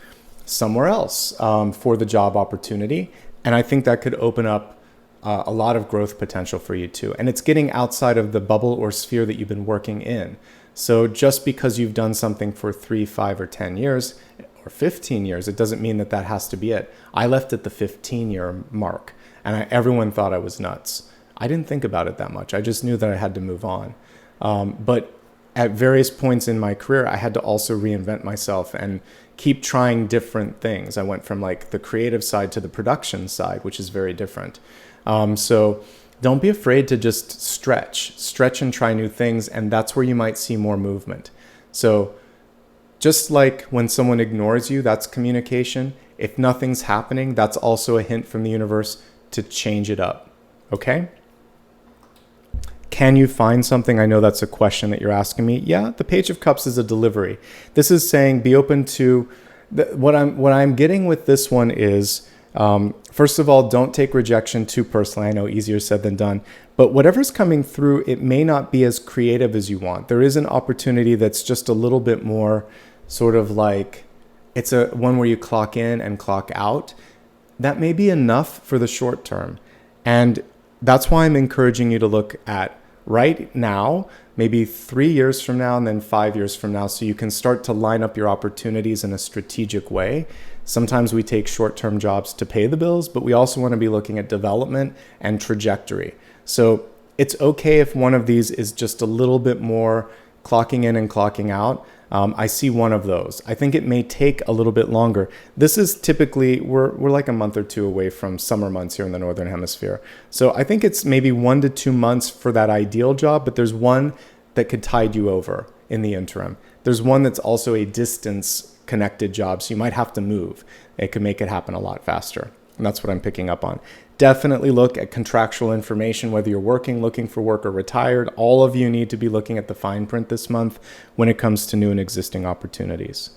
somewhere else for the job opportunity. And I think that could open up a lot of growth potential for you too. And it's getting outside of the bubble or sphere that you've been working in. So just because you've done something for 3, 5, or 10 years or 15 years, it doesn't mean that that has to be it. I left at the 15-year mark, and everyone thought I was nuts. I didn't think about it that much. I just knew that I had to move on. But at various points in my career, I had to also reinvent myself and keep trying different things. I went from like the creative side to the production side, which is very different. So don't be afraid to just stretch and try new things. And that's where you might see more movement. So just like when someone ignores you, that's communication. If nothing's happening, that's also a hint from the universe to change it up. Okay? Can you find something? I know that's a question that you're asking me. Yeah, the Page of Cups is a delivery. This is saying be open to what I'm getting with this one is, first of all, don't take rejection too personally. I know easier said than done, but whatever's coming through, it may not be as creative as you want. There is an opportunity that's just a little bit more sort of like, it's a one where you clock in and clock out. That may be enough for the short term. And that's why I'm encouraging you to look at right now, maybe 3 years from now, and then 5 years from now, so you can start to line up your opportunities in a strategic way. Sometimes we take short-term jobs to pay the bills, but we also want to be looking at development and trajectory. So it's okay if one of these is just a little bit more clocking in and clocking out. I see one of those. I think it may take a little bit longer. This is typically, we're like a month or two away from summer months here in the Northern Hemisphere. So I think it's maybe 1 to 2 months for that ideal job, but there's one that could tide you over in the interim. There's one that's also a distance connected job, so you might have to move. It could make it happen a lot faster. And that's what I'm picking up on. Definitely look at contractual information, whether you're working, looking for work, or retired. All of you need to be looking at the fine print this month when it comes to new and existing opportunities.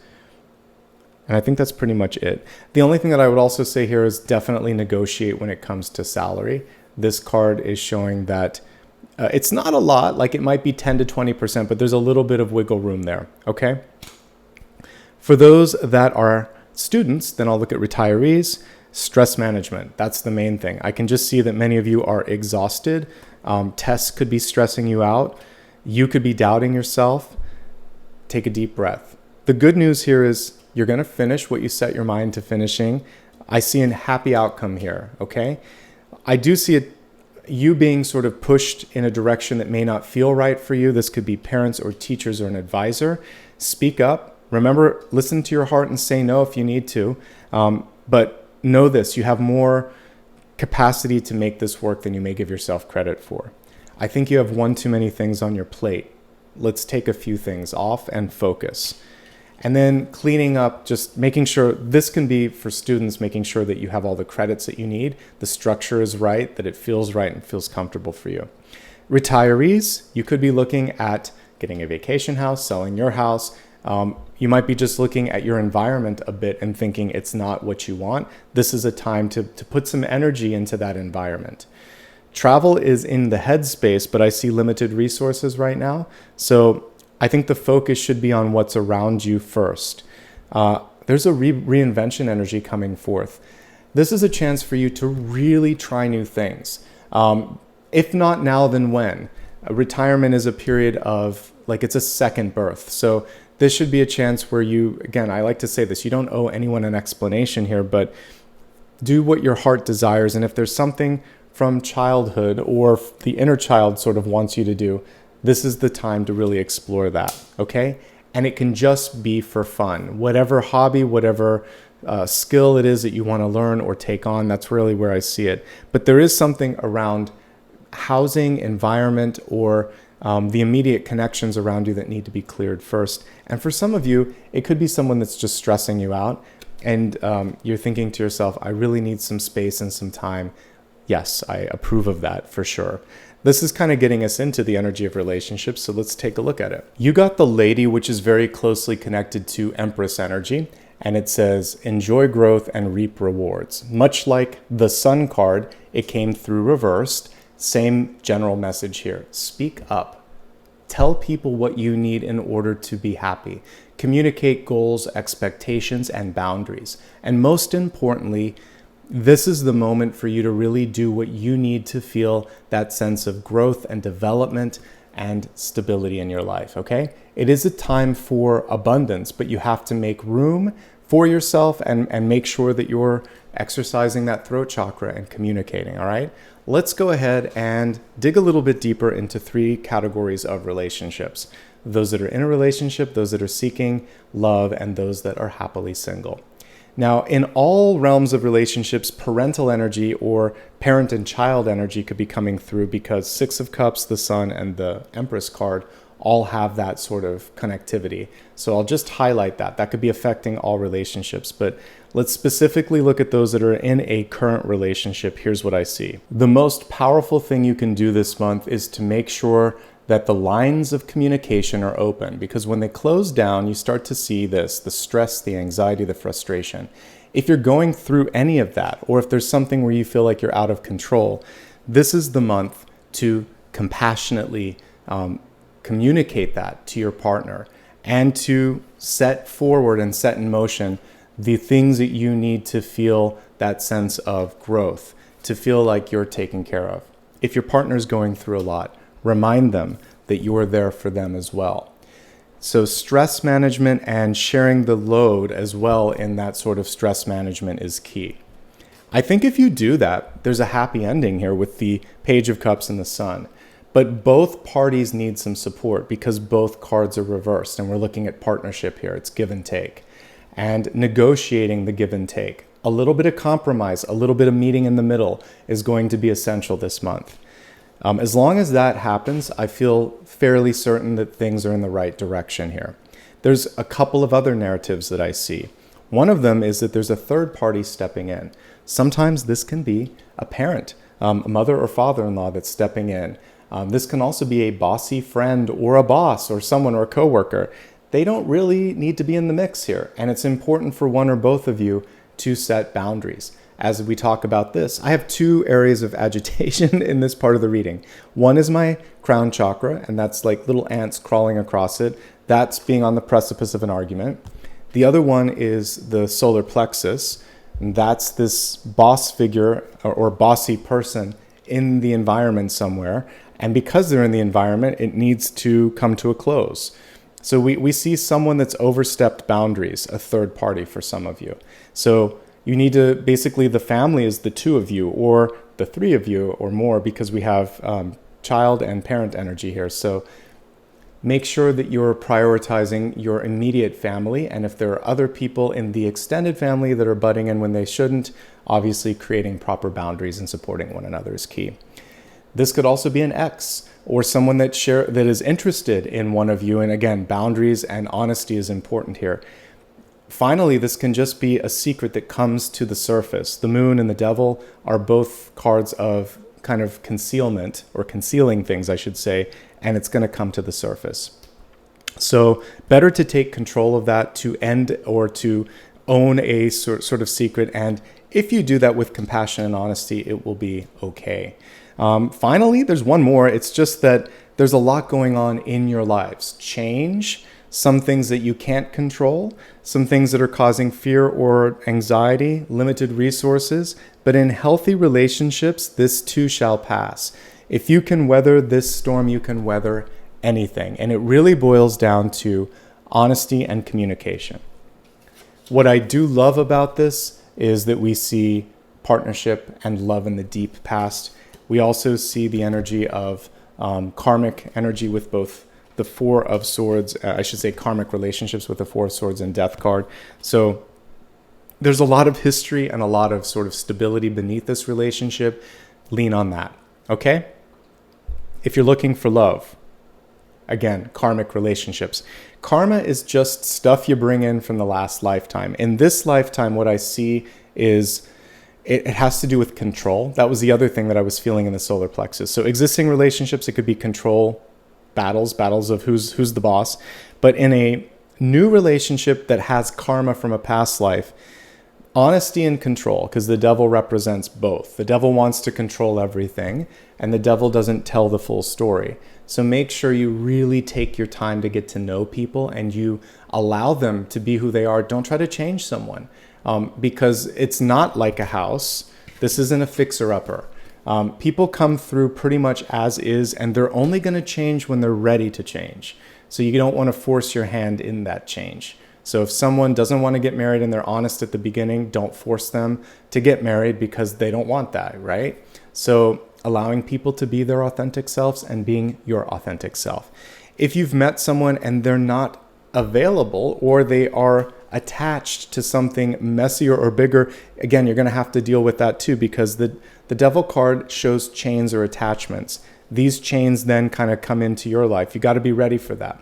And I think that's pretty much it. The only thing that I would also say here is definitely negotiate when it comes to salary. This card is showing that it's not a lot, like it might be 10 to 20%, but there's a little bit of wiggle room there, okay? For those that are students, then I'll look at retirees. Stress management, that's the main thing. I can just see that many of you are exhausted. Tests could be stressing you out. You could be doubting yourself. Take a deep breath. The good news here is you're going to finish what you set your mind to finishing. I see a happy outcome here, okay? I do see you being sort of pushed in a direction that may not feel right for you. This could be parents or teachers or an advisor. Speak up. Remember, listen to your heart and say no if you need to. But know this, you have more capacity to make this work than you may give yourself credit for. I think you have one too many things on your plate. Let's take a few things off and focus. And then cleaning up, just making sure, this can be for students, making sure that you have all the credits that you need, the structure is right, that it feels right and feels comfortable for you. Retirees, you could be looking at getting a vacation house, selling your house. You might be just looking at your environment a bit and thinking it's not what you want. This is a time to put some energy into that environment. Travel is in the headspace, but I see limited resources right now. So I think the focus should be on what's around you first. There's a reinvention energy coming forth. This is a chance for you to really try new things. If not now, then when? Retirement is a period of, like, it's a second birth. So this should be a chance where you, again, I like to say this, you don't owe anyone an explanation here, but do what your heart desires. And if there's something from childhood or the inner child sort of wants you to do, this is the time to really explore that, okay? And it can just be for fun. Whatever hobby, whatever skill it is that you want to learn or take on, that's really where I see it. But there is something around housing, environment, or the immediate connections around you that need to be cleared first. And for some of you, it could be someone that's just stressing you out. And you're thinking to yourself, I really need some space and some time. Yes, I approve of that for sure. This is kind of getting us into the energy of relationships, so let's take a look at it. You got the Lady, which is very closely connected to Empress energy, and it says, enjoy growth and reap rewards. Much like the Sun card, it came through reversed. Same general message here. Speak up. Tell people what you need in order to be happy. Communicate goals, expectations, and boundaries. And most importantly, this is the moment for you to really do what you need to feel that sense of growth and development and stability in your life, okay? It is a time for abundance, but you have to make room for yourself and make sure that you're exercising that throat chakra and communicating, all right? Let's go ahead and dig a little bit deeper into 3 categories of relationships. Those that are in a relationship, those that are seeking love, and those that are happily single. Now, in all realms of relationships, parental energy or parent and child energy could be coming through because 6 of Cups, the Sun, and the Empress card all have that sort of connectivity. So I'll just highlight that. That could be affecting all relationships, but let's specifically look at those that are in a current relationship. Here's what I see. The most powerful thing you can do this month is to make sure that the lines of communication are open, because when they close down, you start to see this, the stress, the anxiety, the frustration. If you're going through any of that, or if there's something where you feel like you're out of control, this is the month to compassionately communicate that to your partner and to set forward and set in motion the things that you need to feel that sense of growth, to feel like you're taken care of. If your partner's going through a lot, remind them that you're there for them as well. So stress management and sharing the load as well in that sort of stress management is key. I think if you do that, there's a happy ending here with the Page of Cups and the Sun. But both parties need some support because both cards are reversed, and we're looking at partnership here. It's give and take, and negotiating the give and take. A little bit of compromise, a little bit of meeting in the middle is going to be essential this month. As long as that happens, I feel fairly certain that things are in the right direction here. There's a couple of other narratives that I see. One of them is that there's a third party stepping in. Sometimes this can be a parent, a mother or father-in-law that's stepping in. This can also be a bossy friend or a boss or someone or a coworker. They don't really need to be in the mix here. And it's important for one or both of you to set boundaries. As we talk about this, I have two areas of agitation in this part of the reading. One is my crown chakra, and that's like little ants crawling across it. That's being on the precipice of an argument. The other one is the solar plexus. And that's this boss figure or bossy person in the environment somewhere. And because they're in the environment, it needs to come to a close. So we see someone that's overstepped boundaries, a third party for some of you. So you need to, basically the family is the two of you or the three of you or more, because we have child and parent energy here. So make sure that you're prioritizing your immediate family. And if there are other people in the extended family that are butting in when they shouldn't, obviously creating proper boundaries and supporting one another is key. This could also be an ex or someone that is interested in one of you. And again, boundaries and honesty is important here. Finally, this can just be a secret that comes to the surface. The moon and the devil are both cards of kind of concealment, or concealing things, I should say, and it's going to come to the surface. So better to take control of that, to end or to own a sort of secret. And if you do that with compassion and honesty, it will be okay. Finally, there's one more. It's just that there's a lot going on in your lives. Change, some things that you can't control, some things that are causing fear or anxiety, limited resources. But in healthy relationships, this too shall pass. If you can weather this storm, you can weather anything. And it really boils down to honesty and communication. What I do love about this is that we see partnership and love in the deep past. We also see the energy of karmic energy with both the Four of Swords, karmic relationships with the Four of Swords and Death card. So there's a lot of history and a lot of sort of stability beneath this relationship. Lean on that, okay? If you're looking for love, again, karmic relationships. Karma is just stuff you bring in from the last lifetime. In this lifetime, what I see is it has to do with control. That was the other thing that I was feeling in the solar plexus. So existing relationships, it could be control battles of who's the boss. But in a new relationship that has karma from a past life, honesty and control, because the devil represents both. The devil wants to control everything, and the devil doesn't tell the full story. So make sure you really take your time to get to know people and you allow them to be who they are. Don't try to change someone, because it's not like a house. This isn't a fixer-upper. People come through pretty much as is, and they're only going to change when they're ready to change. So you don't want to force your hand in that change. So if someone doesn't want to get married and they're honest at the beginning, don't force them to get married because they don't want that, right? So allowing people to be their authentic selves and being your authentic self. If you've met someone and they're not available or they are attached to something messier or bigger, again, you're going to have to deal with that too, because the devil card shows chains or attachments. These chains then kind of come into your life. You got to be ready for that.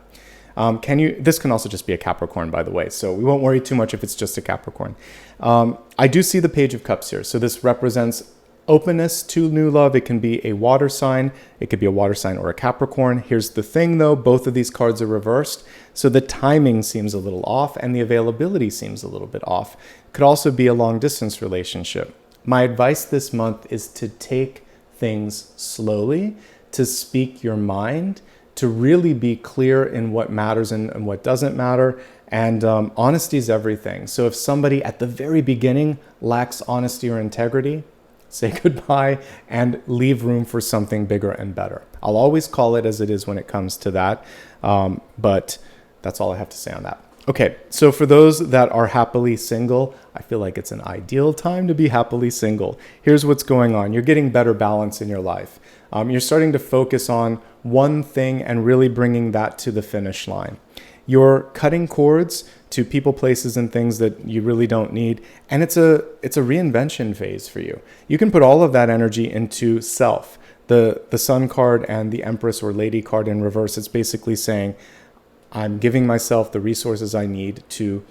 This can also just be a Capricorn, by the way, so we won't worry too much if it's just a Capricorn. I do see the Page of Cups here. So this represents openness to new love. It can be a water sign. It could be a water sign or a Capricorn. Here's the thing though, both of these cards are reversed. So the timing seems a little off and the availability seems a little bit off. Could also be a long distance relationship. My advice this month is to take things slowly, to speak your mind, to really be clear in what matters and what doesn't matter. And honesty is everything. So if somebody at the very beginning lacks honesty or integrity, say goodbye and leave room for something bigger and better. I'll always call it as it is when it comes to that. But that's all I have to say on that. Okay, so for those that are happily single, I feel like it's an ideal time to be happily single. Here's what's going on. You're getting better balance in your life. You're starting to focus on one thing and really bringing that to the finish line. You're cutting cords to people, places, and things that you really don't need. And it's a reinvention phase for you. You can put all of that energy into self. The Sun card and the Empress or Lady card in reverse, it's basically saying, I'm giving myself the resources I need to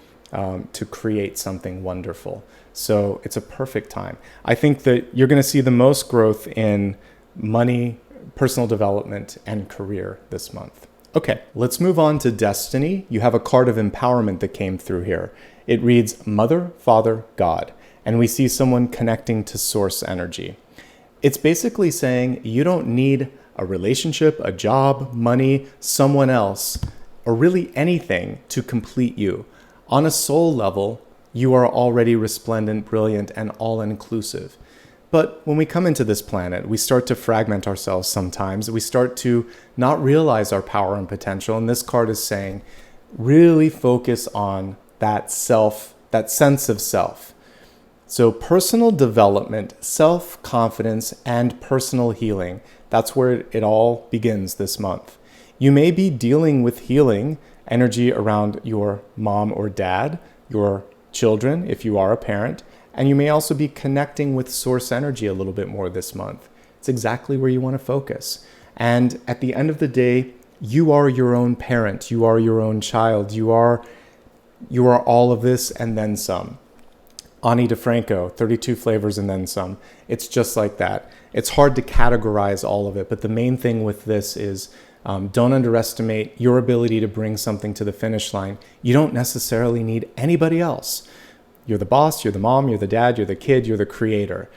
create something wonderful. So it's a perfect time. I think that you're going to see the most growth in money, personal development, and career this month. Okay, let's move on to destiny. You have a card of empowerment that came through here. It reads Mother, Father, God, and we see someone connecting to source energy. It's basically saying you don't need a relationship, a job, money, someone else, or really anything to complete you. On a soul level, you are already resplendent, brilliant, and all-inclusive. But when we come into this planet, we start to fragment ourselves sometimes. We start to not realize our power and potential. And this card is saying, really focus on that self, that sense of self. So personal development, self-confidence, and personal healing, that's where it all begins this month. You may be dealing with healing energy around your mom or dad, your children, if you are a parent, and you may also be connecting with source energy a little bit more this month. It's exactly where you want to focus. And at the end of the day, you are your own parent, you are your own child, you are all of this and then some. Ani DeFranco, 32 flavors and then some. It's just like that. It's hard to categorize all of it, but the main thing with this is don't underestimate your ability to bring something to the finish line. You don't necessarily need anybody else. You're the boss, you're the mom, you're the dad, you're the kid, you're the creator.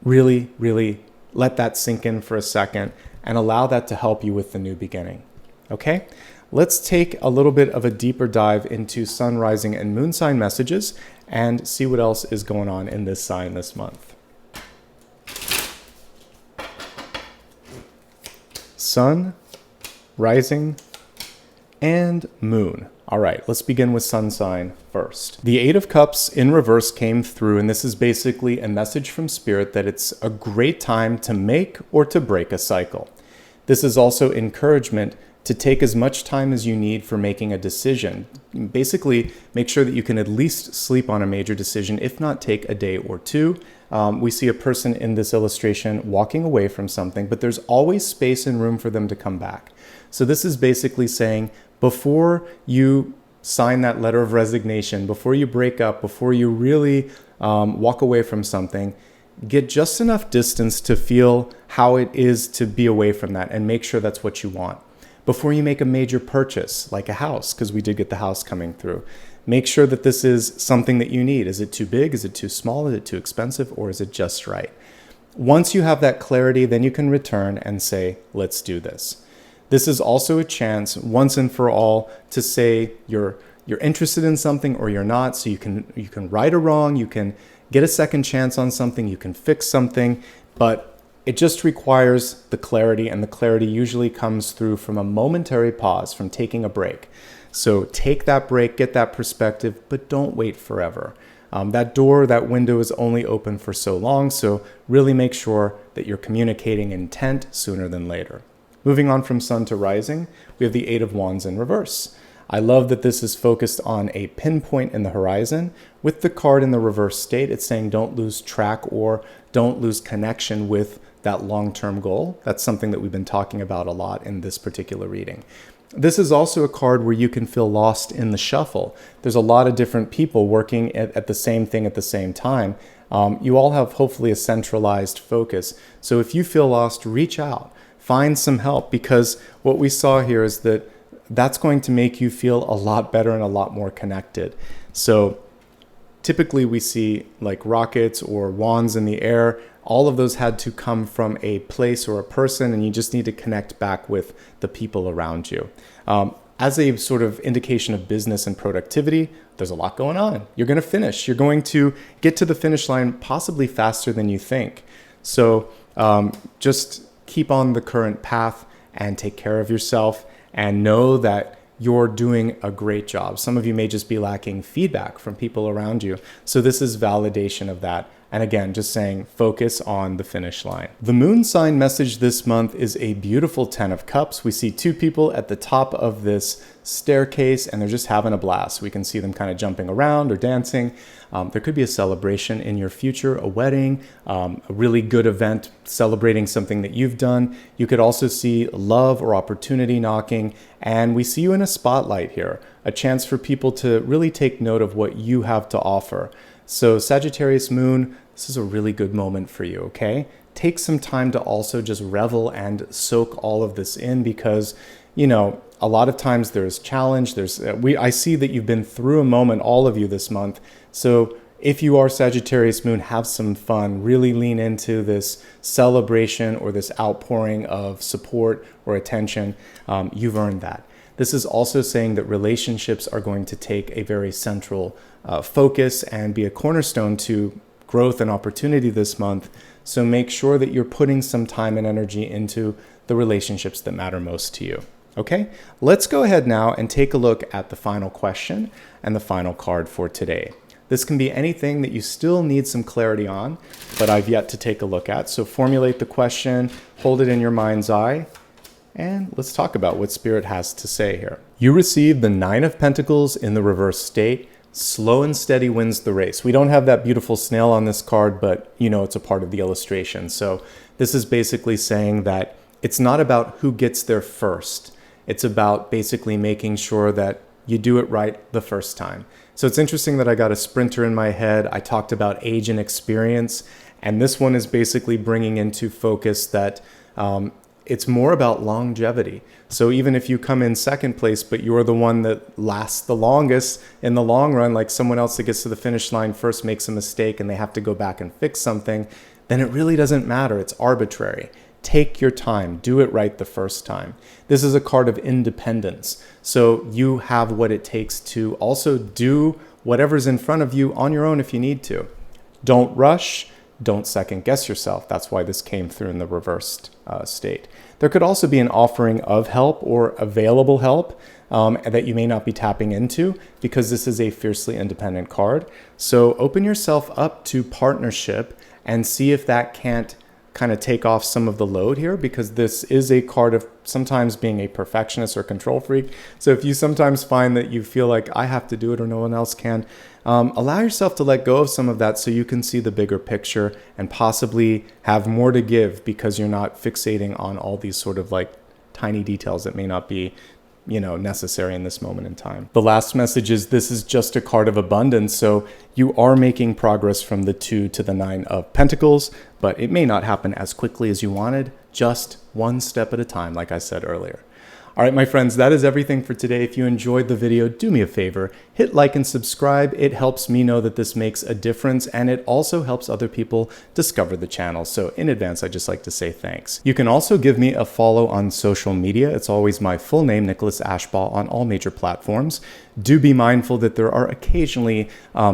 Really, really let that sink in for a second and allow that to help you with the new beginning. Okay? Let's take a little bit of a deeper dive into sun, rising, and moon sign messages and see what else is going on in this sign this month. Sun, rising, and moon. All right, let's begin with sun sign first. The Eight of Cups in reverse came through, and this is basically a message from Spirit that it's a great time to make or to break a cycle. This is also encouragement to take as much time as you need for making a decision. Basically, make sure that you can at least sleep on a major decision, if not take a day or two. We see a person in this illustration walking away from something, but there's always space and room for them to come back. So this is basically saying, before you sign that letter of resignation, before you break up, before you really walk away from something, get just enough distance to feel how it is to be away from that and make sure that's what you want. Before you make a major purchase, like a house, because we did get the house coming through, make sure that this is something that you need. Is it too big? Is it too small? Is it too expensive? Or is it just right? Once you have that clarity, then you can return and say, let's do this. This is also a chance, once and for all, to say you're interested in something or you're not. So you can right or wrong, you can get a second chance on something, you can fix something, but it just requires the clarity, and the clarity usually comes through from a momentary pause, from taking a break. So take that break, get that perspective, but don't wait forever. That door, that window is only open for so long, so really make sure that you're communicating intent sooner than later. Moving on from sun to rising, we have the Eight of Wands in reverse. I love that this is focused on a pinpoint in the horizon. With the card in the reverse state, it's saying don't lose track or don't lose connection with that long-term goal. That's something that we've been talking about a lot in this particular reading. This is also a card where you can feel lost in the shuffle. There's a lot of different people working at the same thing at the same time. You all have hopefully a centralized focus. So if you feel lost, reach out, find some help, because what we saw here is that that's going to make you feel a lot better and a lot more connected. So typically we see like rockets or wands in the air. All of those had to come from a place or a person, and you just need to connect back with the people around you. As a sort of indication of business and productivity, there's a lot going on. You're going to finish. You're going to get to the finish line possibly faster than you think. So just keep on the current path and take care of yourself, and know that you're doing a great job. Some of you may just be lacking feedback from people around you. So this is validation of that. And again, just saying, focus on the finish line. The moon sign message this month is a beautiful 10 of cups. We see two people at the top of this staircase and they're just having a blast. We can see them kind of jumping around or dancing. There could be a celebration in your future, a wedding, a really good event celebrating something that you've done. You could also see love or opportunity knocking. And we see you in a spotlight here, a chance for people to really take note of what you have to offer. So Sagittarius moon, this is a really good moment for you, okay? Take some time to also just revel and soak all of this in because, you know, a lot of times there's challenge. I see that you've been through a moment, all of you this month. So if you are Sagittarius moon, have some fun, really lean into this celebration or this outpouring of support or attention. You've earned that. This is also saying that relationships are going to take a very central focus and be a cornerstone to growth and opportunity this month. So make sure that you're putting some time and energy into the relationships that matter most to you. Okay, let's go ahead now and take a look at the final question and the final card for today. This can be anything that you still need some clarity on, but I've yet to take a look at. So formulate the question, hold it in your mind's eye, and let's talk about what Spirit has to say here. You receive the 9 of Pentacles in the reverse state. Slow and steady wins the race. We don't have that beautiful snail on this card, but you know it's a part of the illustration. So this is basically saying that it's not about who gets there first. It's about basically making sure that you do it right the first time. So it's interesting that I got a sprinter in my head. I talked about age and experience, and this one is basically bringing into focus that it's more about longevity. So even if you come in second place, but you're the one that lasts the longest in the long run, like someone else that gets to the finish line first makes a mistake and they have to go back and fix something, then it really doesn't matter. It's arbitrary. Take your time. Do it right the first time. This is a card of independence. So you have what it takes to also do whatever's in front of you on your own if you need to. Don't rush. Don't second guess yourself. That's why this came through in the reversed state. There could also be an offering of help or available help that you may not be tapping into because this is a fiercely independent card. So open yourself up to partnership and see if that can't kind of take off some of the load here, because this is a card of sometimes being a perfectionist or control freak. So if you sometimes find that you feel like I have to do it or no one else can, allow yourself to let go of some of that so you can see the bigger picture and possibly have more to give because you're not fixating on all these sort of like tiny details that may not be, you know, necessary in this moment in time. The last message is this is just a card of abundance. So you are making progress from the 2 to the 9 of Pentacles, but it may not happen as quickly as you wanted, just one step at a time, like I said earlier. All right, my friends, that is everything for today. If you enjoyed the video, do me a favor, hit like and subscribe. It helps me know that this makes a difference, and it also helps other people discover the channel. So in advance, I'd just like to say thanks. You can also give me a follow on social media. It's always my full name, Nicholas Ashbaugh, on all major platforms. Do be mindful that there are occasionally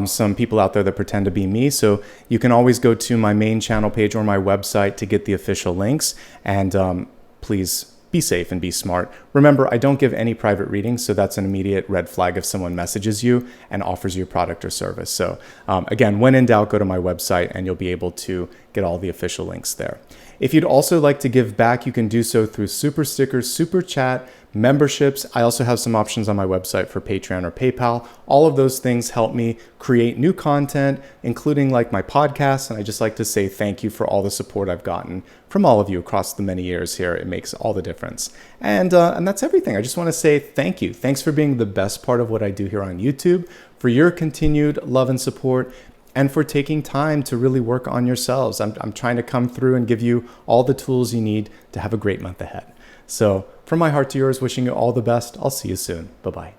some people out there that pretend to be me. So you can always go to my main channel page or my website to get the official links. And please be safe and be smart. Remember, I don't give any private readings, so that's an immediate red flag if someone messages you and offers you a product or service. So again, when in doubt, go to my website and you'll be able to get all the official links there. If you'd also like to give back, you can do so through super stickers, super chat, memberships. I also have some options on my website for Patreon or PayPal. All of those things help me create new content, including like my podcast. And I just like to say thank you for all the support I've gotten from all of you across the many years here. It makes all the difference. And that's everything. I just want to say thank you. Thanks for being the best part of what I do here on YouTube, for your continued love and support, and for taking time to really work on yourselves. I'm trying to come through and give you all the tools you need to have a great month ahead. So from my heart to yours, wishing you all the best. I'll see you soon. Bye-bye.